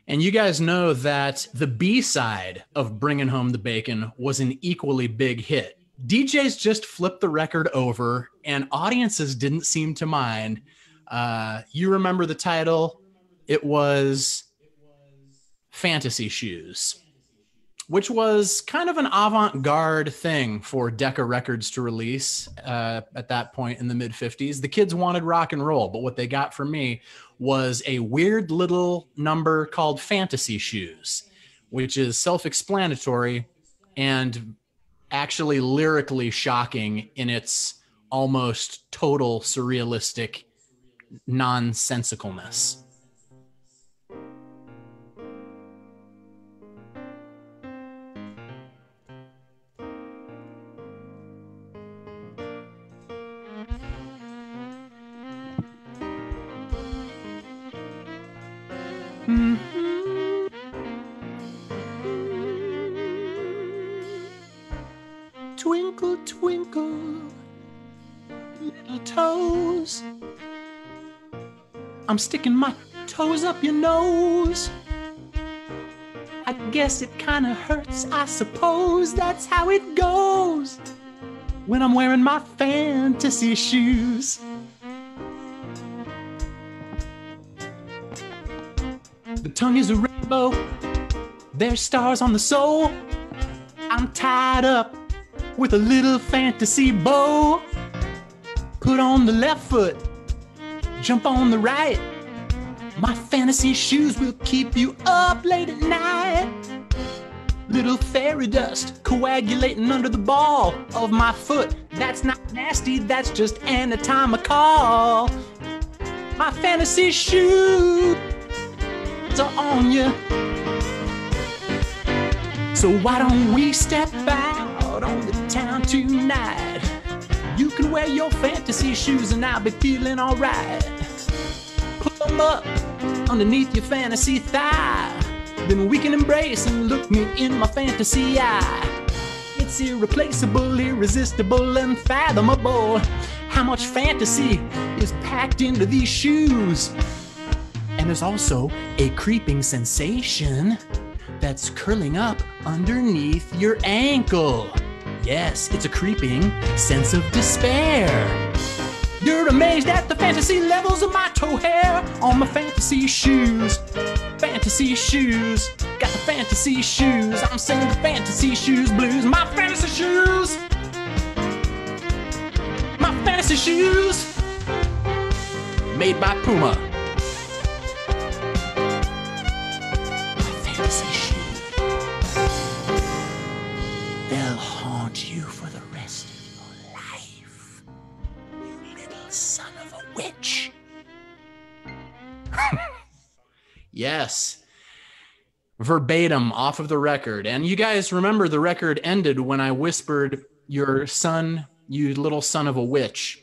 And you guys know that the B-side of Bringing Home the Bacon was an equally big hit. DJs just flipped the record over, and audiences didn't seem to mind. You remember the title? It was Fantasy Shoes, which was kind of an avant-garde thing for Decca Records to release at that point in the mid-50s. The kids wanted rock and roll, but what they got from me was a weird little number called Fantasy Shoes, which is self-explanatory and actually lyrically shocking in its almost total surrealistic nonsensicalness. Twinkle, twinkle, little toes. I'm sticking my toes up your nose. I guess it kind of hurts, I suppose that's how it goes when I'm wearing my fantasy shoes. The tongue is a rainbow, there's stars on the sole. I'm tied up with a little fantasy bow. Put on the left foot, jump on the right. My fantasy shoes will keep you up late at night. Little fairy dust coagulating under the ball of my foot. That's not nasty, that's just anatomical. My fantasy shoes are on you. So why don't we step out on the town tonight? You can wear your fantasy shoes and I'll be feeling alright. Put them up underneath your fantasy thigh. Then we can embrace and look me in my fantasy eye. It's irreplaceable, irresistible, unfathomable. How much fantasy is packed into these shoes? And there's also a creeping sensation that's curling up underneath your ankle. Yes, it's a creeping sense of despair. You're amazed at the fantasy levels of my toe hair on my fantasy shoes. Fantasy shoes, got the fantasy shoes. I'm singing the fantasy shoes blues. My fantasy shoes. My fantasy shoes. Made by Puma. My fantasy shoes. They'll haunt you for the rest of your life. You little son of a witch. Yes. Verbatim off of the record. And you guys remember the record ended when I whispered, "Your son, you little son of a witch."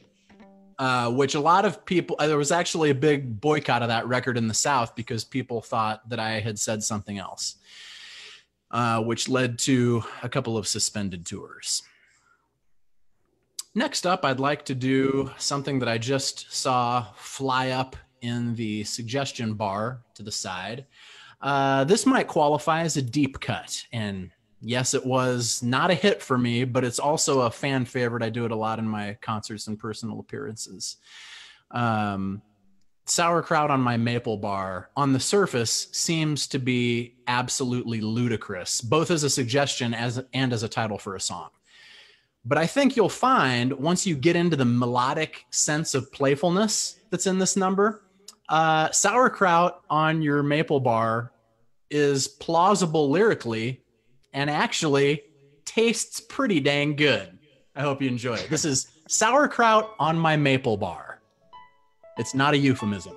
Which a lot of people, there was actually a big boycott of that record in the South because people thought that I had said something else, which led to a couple of suspended tours. Next up, I'd like to do something that I just saw fly up in the suggestion bar to the side. This might qualify as a deep cut. And yes, it was not a hit for me, but it's also a fan favorite. I do it a lot in my concerts and personal appearances. Sauerkraut on my maple bar on the surface seems to be absolutely ludicrous, both as a suggestion and as a title for a song. But I think you'll find once you get into the melodic sense of playfulness that's in this number, sauerkraut on your maple bar is plausible lyrically and actually tastes pretty dang good. I hope you enjoy it. This is sauerkraut on my maple bar. It's not a euphemism.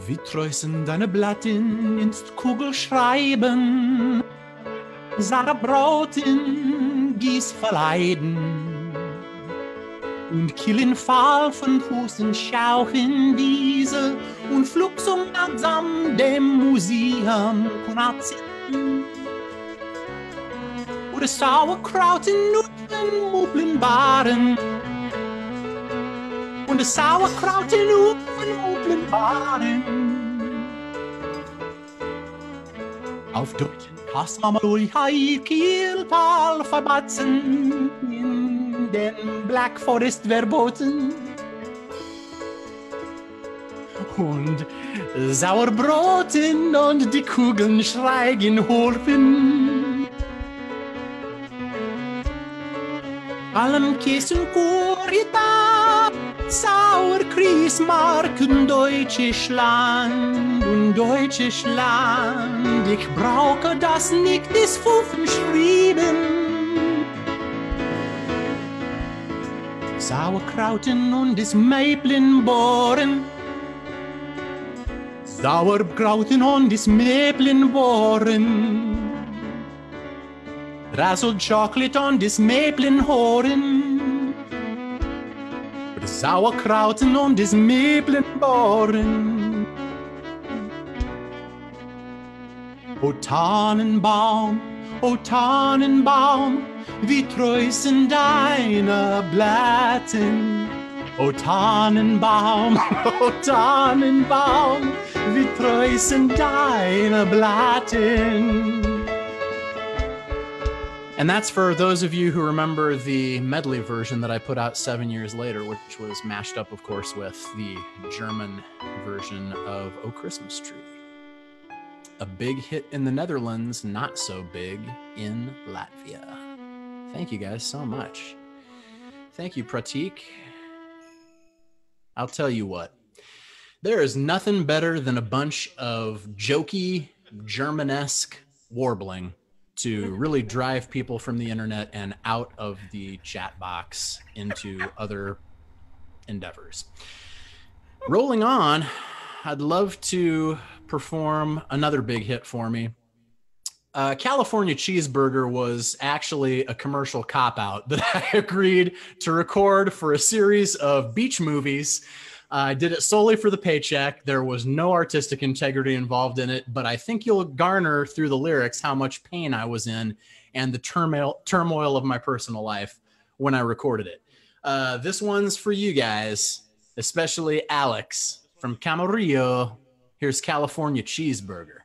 Wie treu sind deine Blatten ins Kugelschreiben, Sarah Brauten gieß verleiden, und killen Fall von Fußen schauchen diese, und flugsum langsam dem Museum kunazitten. Oder Sauerkraut in Nutten Mublen Baren, und das Sauerkraut in Mublen Baren. Auf Deutsch Hassamalui hai Kielpal verbatzen, in den Black Forest verboten. Und Sauerbroten und die Kugeln schreigen Horfen. Allem Käse und Kurita, Sauerkriesmark und deutsches Land, ich brauche das nicht des Fufen schrieben. Sauerkrauten und des Mäblen bohren, Sauerkrauten und des Mäblen bohren. Razzled chocolate on des Mäblen horen, Sauerkrauten und des Mäblen bohren. O Tannenbaum, wie treu sind deine Blätter. O Tannenbaum, wie treu sind deine Blätter. And that's for those of you who remember the medley version that I put out 7 years later, which was mashed up, of course, with the German version of O Christmas Tree. A big hit in the Netherlands, not so big in Latvia. Thank you guys so much. Thank you, Pratik. I'll tell you what, there is nothing better than a bunch of jokey, Germanesque warbling to really drive people from the internet and out of the chat box into other endeavors. Rolling on, I'd love to perform another big hit for me. California Cheeseburger was actually a commercial cop-out that I agreed to record for a series of beach movies. I did it solely for the paycheck. There was no artistic integrity involved in it, but I think you'll garner through the lyrics how much pain I was in and the turmoil of my personal life when I recorded it. This one's for you guys, especially Alex from Camarillo. Here's California Cheeseburger.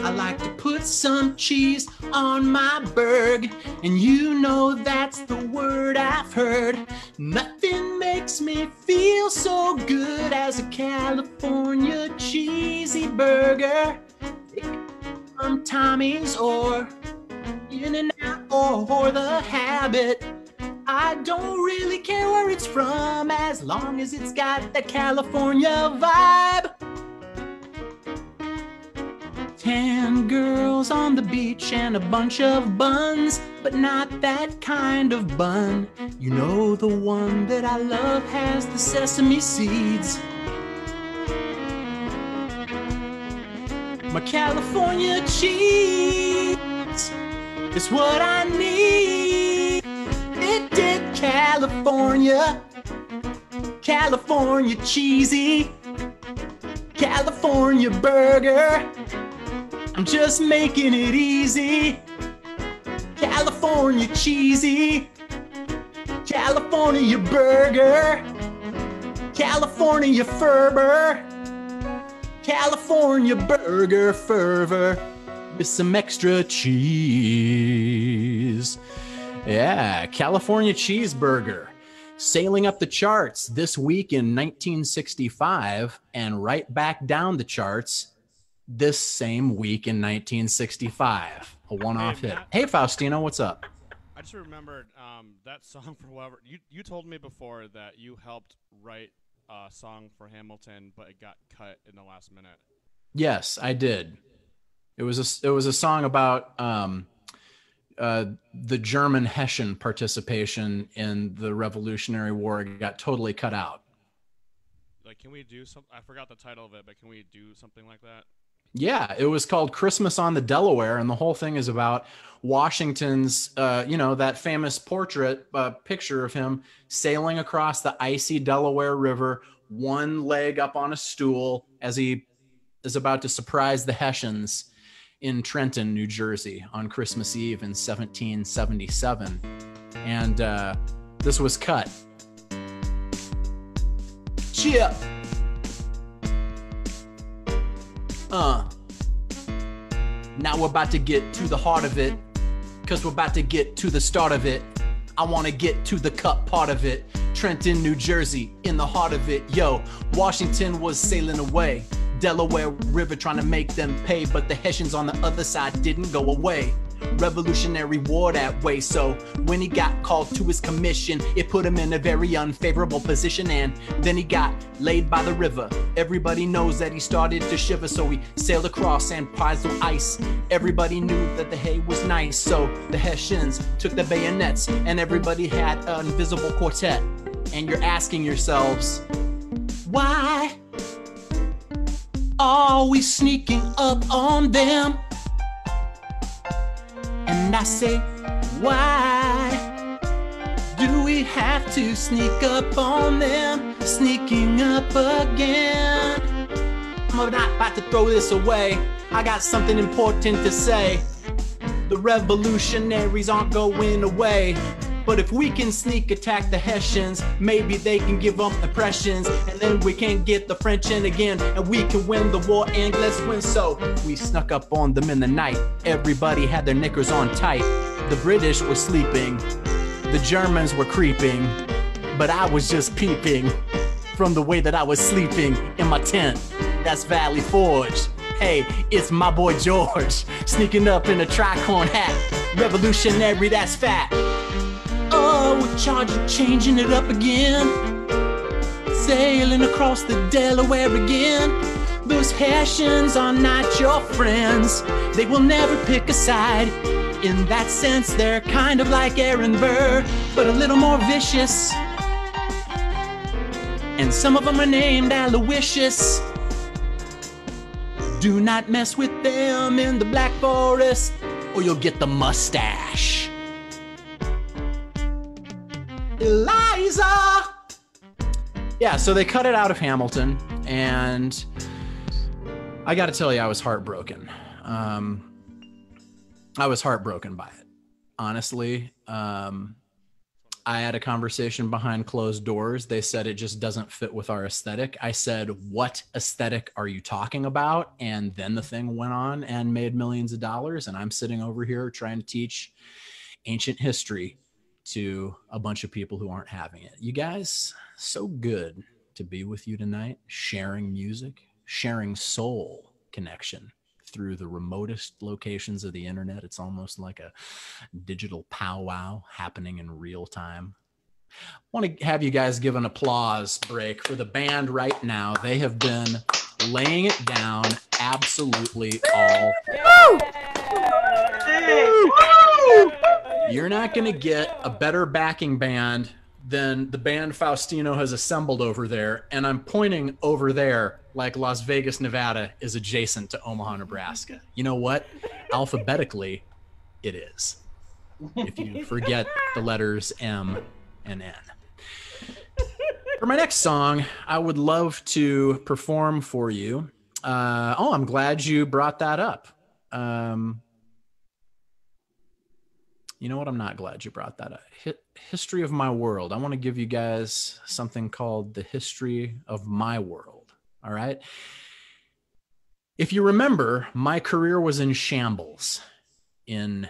I like to put some cheese on my burg, and you know that's the word I've heard. Nothing makes me feel so good as a California cheesy burger. From Tommy's or In-N-Out or The Habit. I don't really care where it's from as long as it's got the California vibe. 10 girls on the beach and a bunch of buns, but not that kind of bun. You know, the one that I love has the sesame seeds. My California cheese is what I need. It did California, California cheesy, California burger. I'm just making it easy. California cheesy, California burger, California fervor, California burger fervor with some extra cheese. Yeah, California cheeseburger sailing up the charts this week in 1965 and right back down the charts this same week in 1965. A one-off hit. Hey, Faustino, what's up? I just remembered that song for whatever. You told me before that you helped write a song for Hamilton, but it got cut in the last minute. Yes, I did. It was a song about the German Hessian participation in the Revolutionary War. It got totally cut out. Like, can we do something? I forgot the title of it, but can we do something like that? Yeah, it was called Christmas on the Delaware, and the whole thing is about Washington's, that famous portrait picture of him sailing across the icy Delaware River, one leg up on a stool as he is about to surprise the Hessians in Trenton, New Jersey on Christmas Eve in 1777. And this was cut. Cheer! Now we're about to get to the heart of it, cause we're about to get to the start of it. I wanna get to the cut part of it. Trenton, New Jersey, in the heart of it. Yo, Washington was sailing away, Delaware River trying to make them pay, but the Hessians on the other side didn't go away. Revolutionary War that way, so when he got called to his commission, it put him in a very unfavorable position, and then he got laid by the river. Everybody knows that he started to shiver, so he sailed across and prized the ice. Everybody knew that the hay was nice, so the Hessians took the bayonets, and everybody had an invisible quartet. And you're asking yourselves, why are we sneaking up on them? And I say, Why do we have to sneak up on them, sneaking up again? I'm not about to throw this away. I got something important to say. The revolutionaries aren't going away. But if we can sneak attack the Hessians, maybe they can give up impressions, and then we can get the French in again, and we can win the war and let's win. So we snuck up on them in the night. Everybody had their knickers on tight. The British were sleeping, the Germans were creeping, but I was just peeping from the way that I was sleeping in my tent. That's Valley Forge. Hey, it's my boy George, sneaking up in a tricorn hat. Revolutionary, that's fat. Oh, we're charging, changing it up again. Sailing across the Delaware again. Those Hessians are not your friends. They will never pick a side. In that sense, they're kind of like Aaron Burr, but a little more vicious. And some of them are named Aloysius. Do not mess with them in the Black Forest, or you'll get the mustache. Eliza! Yeah, so they cut it out of Hamilton, and I gotta tell you, I was heartbroken. I was heartbroken by it, honestly. I had a conversation behind closed doors. They said it just doesn't fit with our aesthetic. I said, what aesthetic are you talking about? And then the thing went on and made millions of dollars, and I'm sitting over here trying to teach ancient history to a bunch of people who aren't having it. You guys, so good to be with you tonight, sharing music, sharing soul connection through the remotest locations of the internet. It's almost like a digital powwow happening in real time. I want to have you guys give an applause break for the band right now. They have been laying it down absolutely all. You're not going to get a better backing band than the band Faustino has assembled over there. And I'm pointing over there like Las Vegas, Nevada is adjacent to Omaha, Nebraska. You know what? Alphabetically, it is. If you forget the letters M and N. For my next song, I would love to perform for you. I'm glad you brought that up. You know what? I'm not glad you brought that up. History of My World. I want to give you guys something called The History of My World. All right? If you remember, my career was in shambles in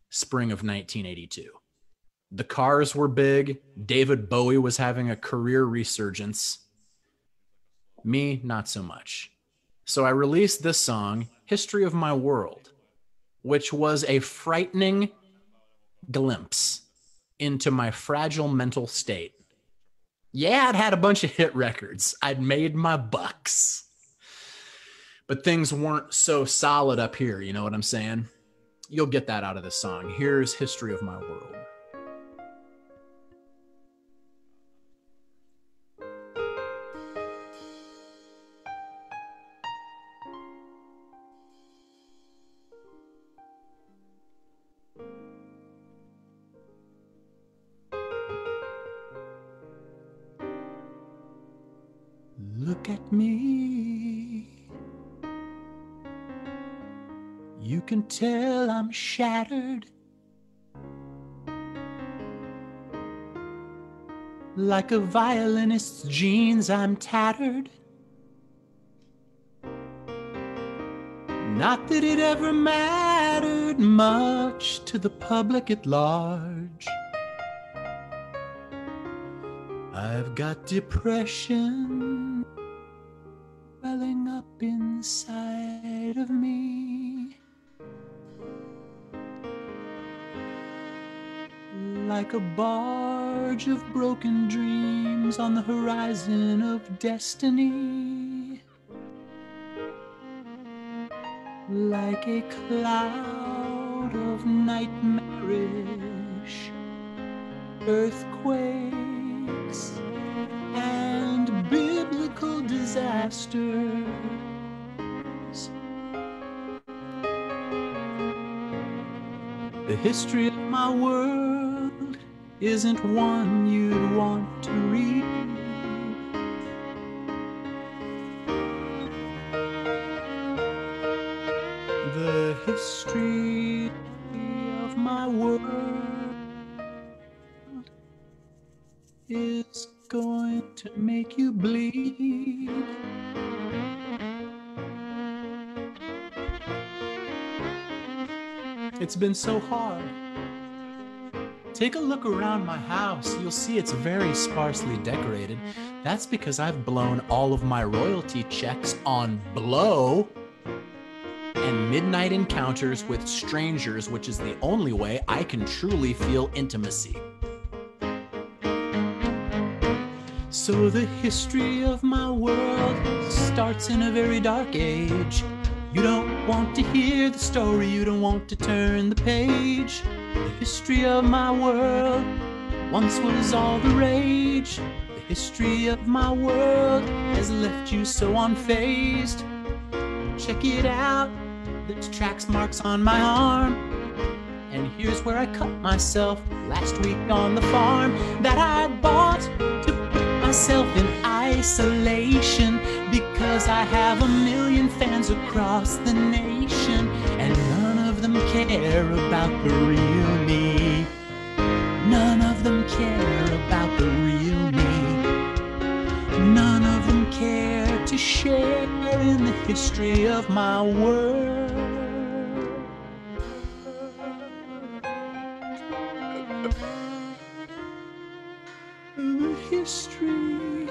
spring of 1982. The Cars were big. David Bowie was having a career resurgence. Me, not so much. So I released this song, History of My World, which was a frightening glimpse into my fragile mental state. Yeah, I'd had a bunch of hit records. I'd made my bucks. But things weren't so solid up here, you know what I'm saying? You'll get that out of this song. Here's History of My World. Look at me. You can tell I'm shattered. Like a violinist's jeans, I'm tattered. Not that it ever mattered much to the public at large. I've got depression welling up inside of me, like a barge of broken dreams on the horizon of destiny, like a cloud of nightmarish earthquakes and biblical disasters. The The history of my world isn't one you'd want to read. The history of my world is going to make you bleed. It's been so hard. Take a look around my house. You'll see it's very sparsely decorated. That's because I've blown all of my royalty checks on blow and midnight encounters with strangers, which is the only way I can truly feel intimacy. So the history of my world starts in a very dark age. You don't want to hear the story, you don't want to turn the page. The history of my world once was all the rage. The history of my world has left you so unfazed. Check it out, there's tracks marks on my arm. And here's where I cut myself last week on the farm that I bought to put myself in isolation, because I have a million fans across the nation, and none of them care about the real me. None of them care about the real me. None of them care to share in the history of my world. The history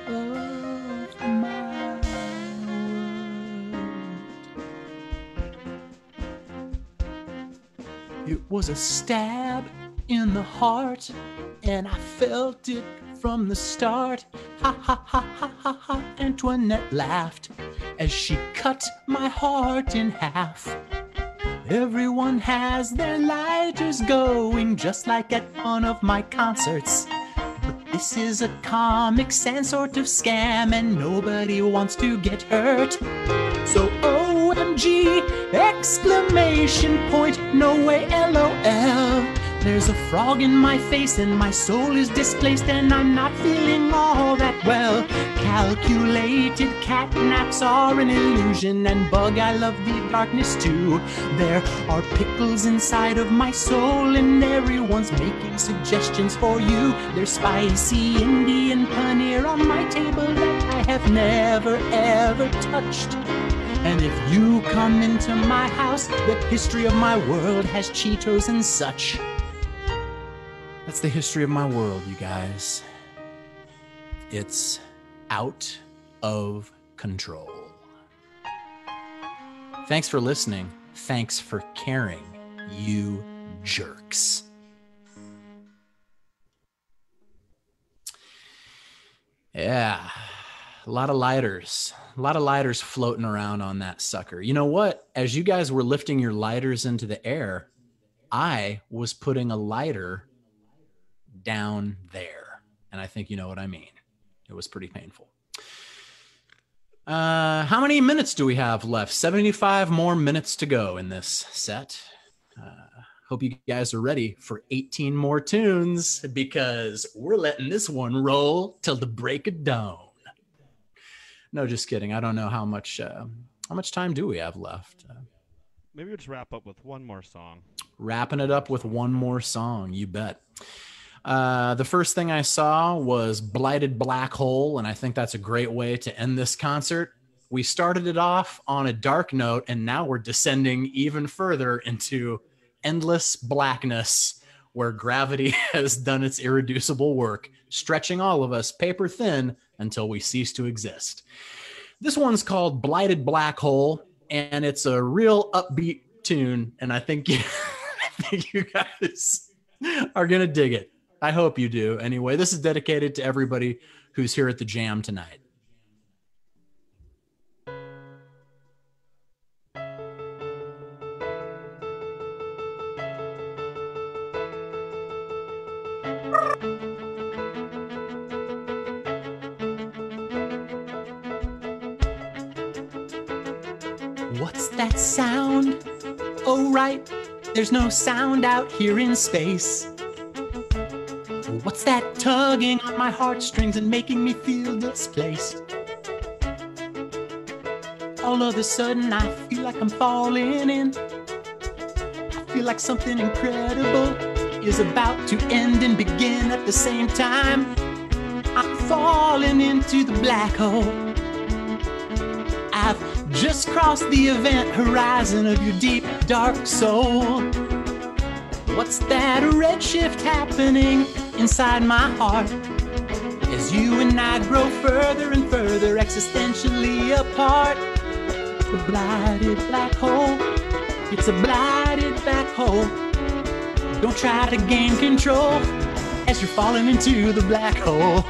of my world. It was a stab in the heart, and I felt it from the start. Ha ha ha ha ha ha. Antoinette laughed as she cut my heart in half. Everyone has their lighters going, just like at one of my concerts. But this is a Comic Sans sort of scam, and nobody wants to get hurt. So OMG, exclamation point, no way LOL. There's a frog in my face and my soul is displaced, and I'm not feeling all that well. Calculated cat naps are an illusion, and bug, I love the darkness too. There are pickles inside of my soul, and everyone's making suggestions for you. There's spicy Indian paneer on my table that I have never ever touched. And if you come into my house, the history of my world has Cheetos and such. That's the history of my world, you guys. It's out of control. Thanks for listening. Thanks for caring, you jerks. Yeah, a lot of lighters. A lot of lighters floating around on that sucker. You know what? As you guys were lifting your lighters into the air, I was putting a lighter down there. And I think you know what I mean. It was pretty painful. How many minutes do we have left? 75 more minutes to go in this set. Hope you guys are ready for 18 more tunes, because we're letting this one roll till the break of dawn. No, just kidding. I don't know how much time do we have left. Maybe we'll just wrap up with one more song. Wrapping it up with one more song, you bet. The first thing I saw was Blighted Black Hole, and I think that's a great way to end this concert. We started it off on a dark note, and now we're descending even further into endless blackness, where gravity has done its irreducible work, stretching all of us paper thin until we cease to exist. This one's called Blighted Black Hole, and it's a real upbeat tune, and I think you guys are going to dig it. I hope you do. Anyway, this is dedicated to everybody who's here at the Jam tonight. What's that sound? Oh, right, There's no sound out here in space. What's that tugging on my heartstrings and making me feel displaced? All of a sudden I feel like I'm falling in. I feel like something incredible is about to end and begin at the same time. I'm falling into the black hole. I've just crossed the event horizon of your deep, dark soul. What's that redshift happening inside my heart as you and I grow further and further existentially apart? The blighted black hole, it's a blighted black hole. Don't try to gain control as you're falling into the black hole.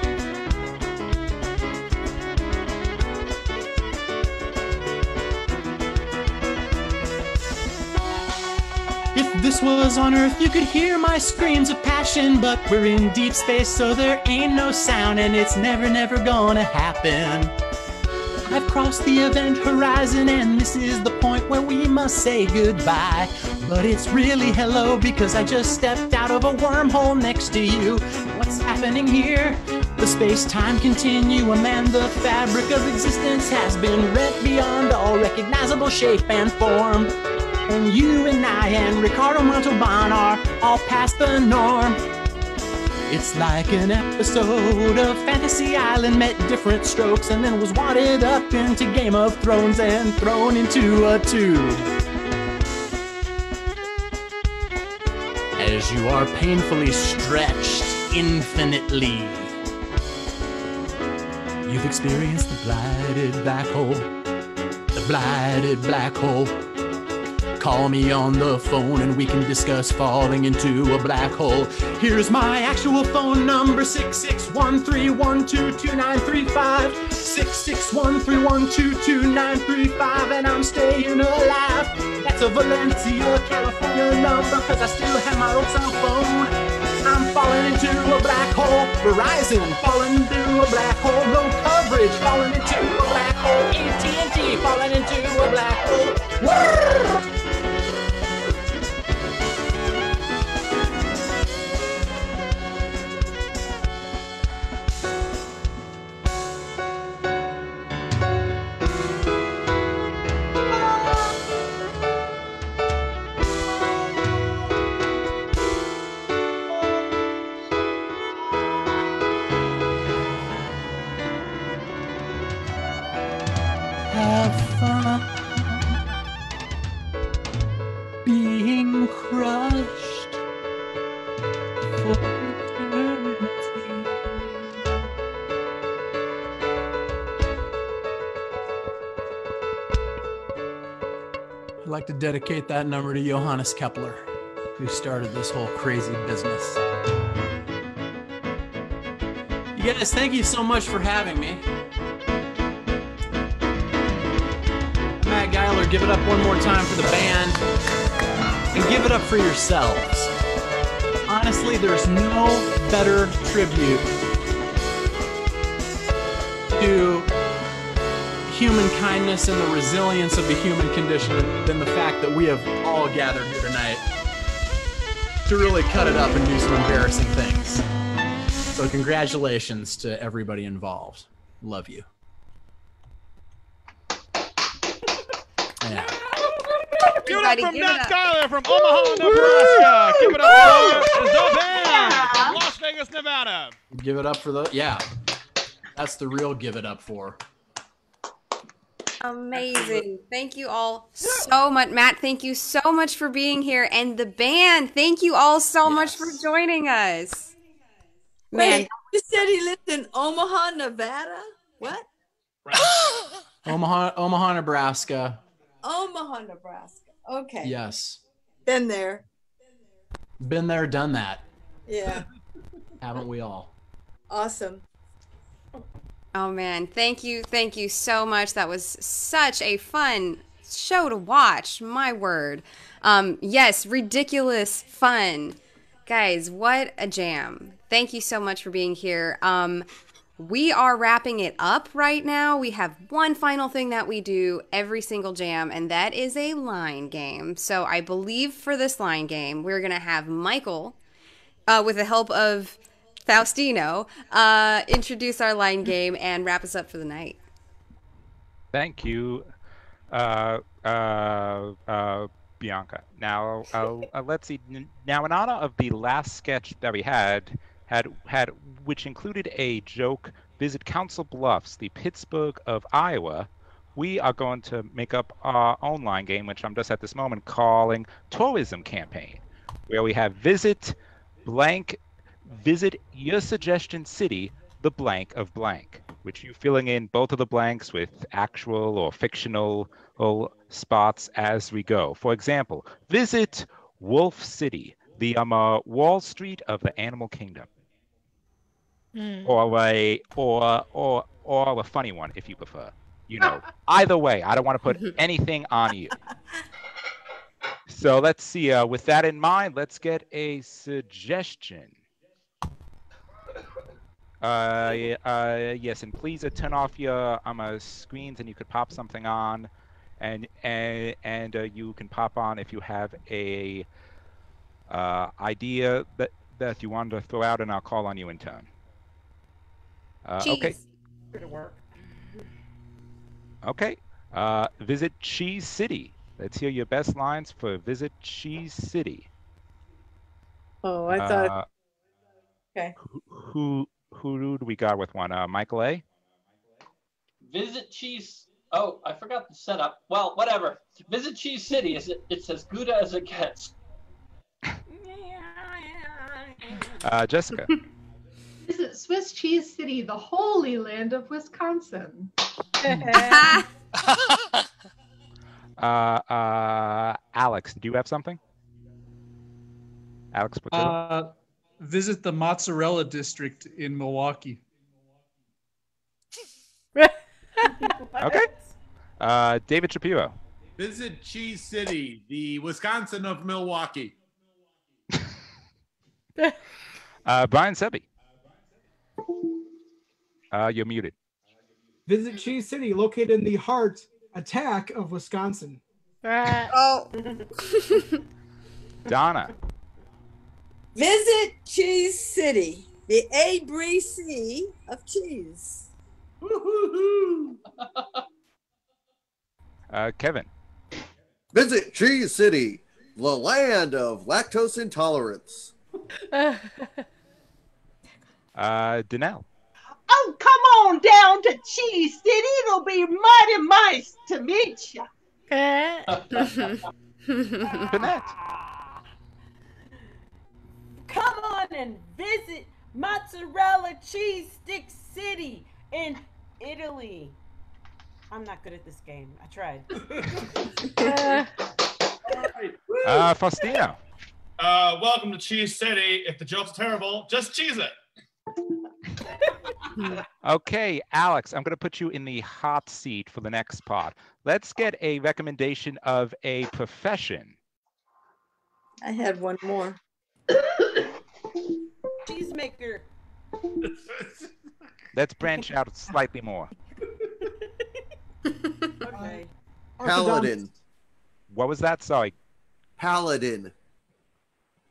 If this was on Earth, you could hear my screams of passion, but we're in deep space, so there ain't no sound, and it's never, never gonna happen. I've crossed the event horizon, and this is the point where we must say goodbye. But it's really hello, because I just stepped out of a wormhole next to you. What's happening here? The space-time continuum and the fabric of existence has been rent beyond all recognizable shape and form. And you and I and Ricardo Montalban are all past the norm. It's like an episode of Fantasy Island met different strokes and then was wadded up into Game of Thrones and thrown into a tube. As you are painfully stretched infinitely, you've experienced the blighted black hole, the blighted black hole. Call me on the phone and we can discuss falling into a black hole. Here's my actual phone number, 6613122935. 6613122935, and I'm staying alive. That's a Valencia, California number, cause I still have my old cell phone. I'm falling into a black hole. Verizon, falling into a black hole. No coverage, falling into a black hole. AT&T, falling into a black hole. Woo! Have fun being crushed for eternity. I'd like to dedicate that number to Johannes Kepler, who started this whole crazy business. You guys, thank you so much for having me. Geiler, give it up one more time for the band, and give it up for yourselves. Honestly, there's no better tribute to human kindness and the resilience of the human condition than the fact that we have all gathered here tonight to really cut it up and do some embarrassing things. So congratulations to everybody involved. Love you. Yeah. Give it up from Matt Geiler from Omaha, Nebraska. Give it up for the band from Las Vegas, Nevada. Give it up for the, yeah. That's the real give it up for. Amazing. Thank you all so much. Matt, thank you so much for being here. And the band, thank you all so much for joining us. Wait, you said he lived in Omaha, Nevada? What? Omaha, Nebraska. Omaha, Nebraska. Okay. Yes. Been there. Been there, done that. Yeah. Haven't we all? Awesome. Oh man, thank you so much. That was such a fun show to watch. My word. Yes, ridiculous fun. Guys, what a jam. Thank you so much for being here. we are wrapping it up right now. We have one final thing that we do every single jam, and that is a line game. So I believe for this line game, we're going to have Michael, with the help of Faustino, introduce our line game and wrap us up for the night. Thank you, Bianca. Now, let's see. Now, in honor of the last sketch that we had, which included a joke, visit Council Bluffs, the Pittsburgh of Iowa, we are going to make up our own line game, which I'm just at this moment calling Tourism Campaign, where we have visit your suggestion city, the blank of blank, which you filling in both of the blanks with actual or fictional spots as we go. For example, visit Wolf City, the Wall Street of the Animal Kingdom. Or a funny one if you prefer. Either way, I don't want to put anything on you. So let's see. With that in mind, let's get a suggestion. Yes, and please turn off your screens, and you could pop something on, and you can pop on if you have a idea that you wanted to throw out, and I'll call on you in turn. Okay. Okay. Visit Cheese City. Let's hear your best lines for Visit Cheese City. Oh, I thought. Okay. Who do we got with one? Michael A. Visit Cheese. Oh, I forgot the setup. Well, whatever. Visit Cheese City. It's as good as it gets. Jessica. Visit Swiss Cheese City, the holy land of Wisconsin. Alex, do you have something? Alex Patillo? Visit the mozzarella district in Milwaukee. Okay. David Shapiro. Visit Cheese City, the Wisconsin of Milwaukee. Brian Sebby. You're muted. Visit Cheese City, located in the heart attack of Wisconsin. Oh. Donna. Visit Cheese City, the ABC of cheese. Kevin. Visit Cheese City, the land of lactose intolerance. Danelle. Oh, come on down to Cheese City. It'll be mighty nice to meet you. Jeanette. Come on and visit Mozzarella Cheese Stick City in Italy. I'm not good at this game. I tried. Faustino. Welcome to Cheese City. If the joke's terrible, just cheese it. Okay, Alex, I'm going to put you in the hot seat for the next part. Let's get a recommendation of a profession. I had one more. Cheesemaker. Let's branch out slightly more. Okay. Paladin. What was that? Sorry. Paladin.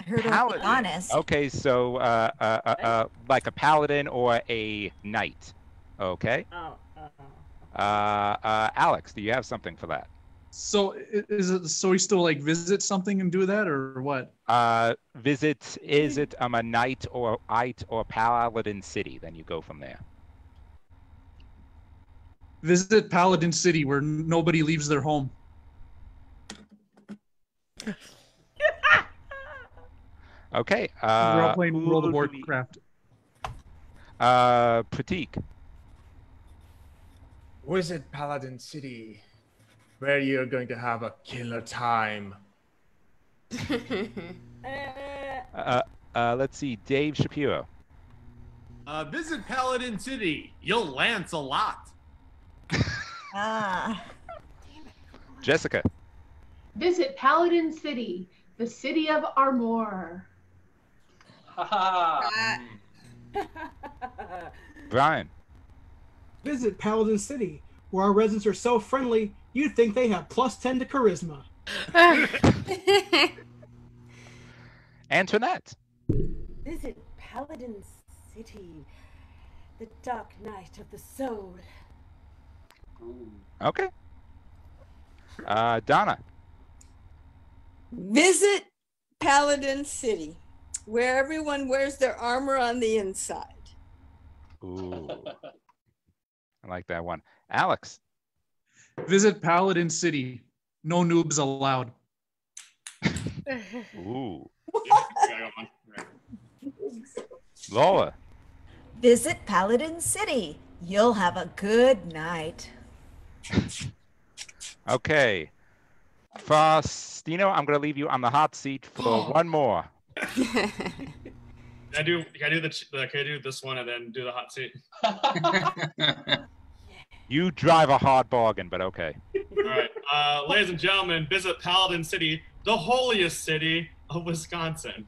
I heard of honest. Okay, so like a paladin or a knight. Okay. Alex, do you have something for that? So is it so we still like visit something and do that, or what? Visit, is it a knight or paladin city? Then you go from there. Visit Paladin City, where nobody leaves their home. Okay. We're all playing World of Warcraft. Pratik. Visit Paladin City, where you're going to have a killer time. Let's see, Dave Shapiro. Visit Paladin City. You'll lance a lot. Jessica. Visit Paladin City, the city of Armor. Brian. Visit Paladin City, where our residents are so friendly you'd think they have +10 to charisma. Antoinette. Visit Paladin City, the dark night of the soul. Okay. Donna. Visit Paladin City, where everyone wears their armor on the inside. Ooh. I like that one. Alex. Visit Paladin City. No noobs allowed. Ooh. Lola. Visit Paladin City. You'll have a good night. Okay. Faustino, I'm going to leave you on the hot seat for one more. Can I do this one and then do the hot seat? You drive a hard bargain, but okay. All right. Ladies and gentlemen, visit Paladin City, the holiest city of Wisconsin.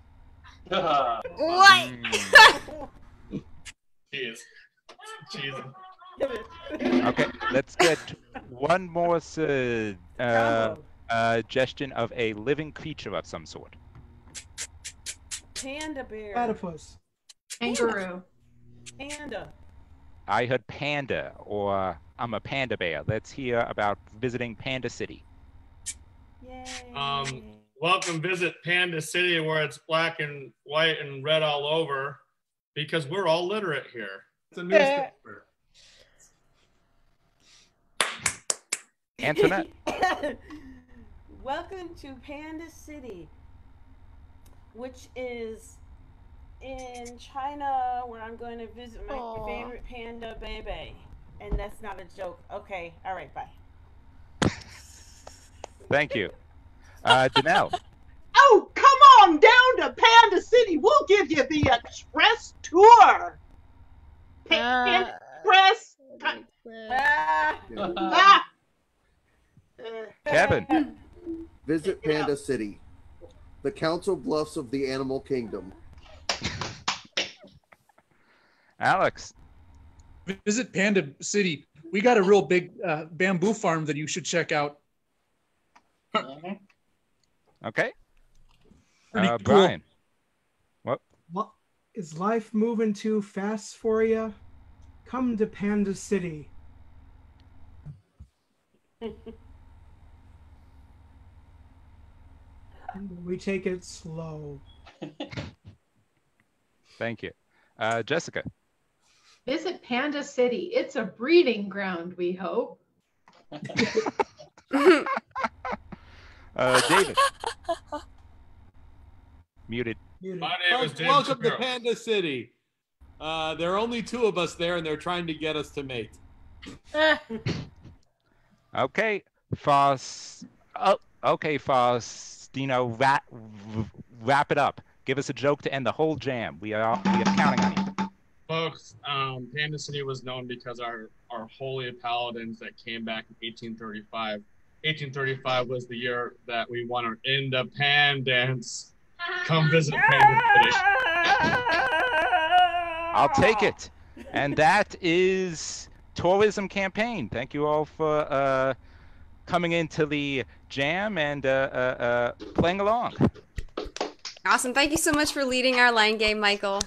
What? Jeez. Okay, let's get one more suggestion of a living creature of some sort. Panda bear. Platypus. Kangaroo. Panda. I heard panda, or I'm a panda bear. Let's hear about visiting Panda City. Welcome, visit Panda City, where it's black and white and red all over, because we're all literate here. It's a newspaper. Antoinette. Welcome to Panda City, which is in China, where I'm going to visit my favorite panda baby. And that's not a joke. Okay, all right, bye. Thank you. Danelle. Oh, come on down to Panda City. We'll give you the express tour. Express. Kevin. Visit Panda City, the Council Bluffs of the Animal Kingdom. Alex. Visit Panda City. We got a real big bamboo farm that you should check out. Okay. Pretty cool. Brian. What? Is life moving too fast for you? Come to Panda City. We take it slow. Thank you. Jessica. Visit Panda City. It's a breeding ground, we hope. David. Muted. My name is James Welcome to Shapiro. Panda City. There are only 2 of us there, and they're trying to get us to mate. Okay. Okay, Faustino, wrap it up. Give us a joke to end the whole jam. We are counting on you. Folks, Panda City was known because our holy paladins that came back in 1835. 1835 was the year that we won our independence. Come visit Panda City. I'll take it. And that is tourism campaign. Thank you all for coming into the jam and playing along. Awesome. Thank you so much for leading our line game, Michael.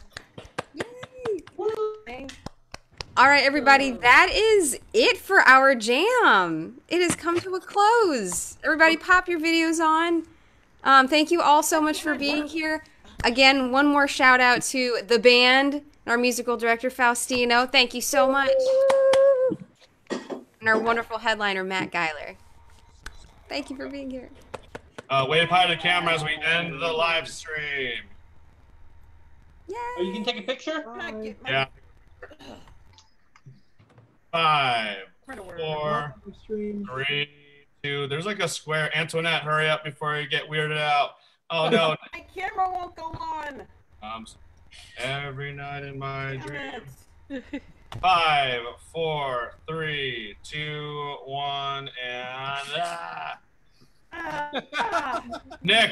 All right, everybody, that is it for our jam. It has come to a close. Everybody pop your videos on. Thank you all so much for being here. Again, one more shout out to the band, our musical director, Faustino. Thank you so much. And our wonderful headliner, Matt Geiler. Thank you for being here. Wave high to the camera as we end the live stream. Oh, you can take a picture? Yeah. 5, 4, 3, 2. There's like a square. Antoinette, hurry up before you get weirded out. Oh no. My camera won't go on. Every night in my dream. 5, 4, 3, 2, 1, and Nick.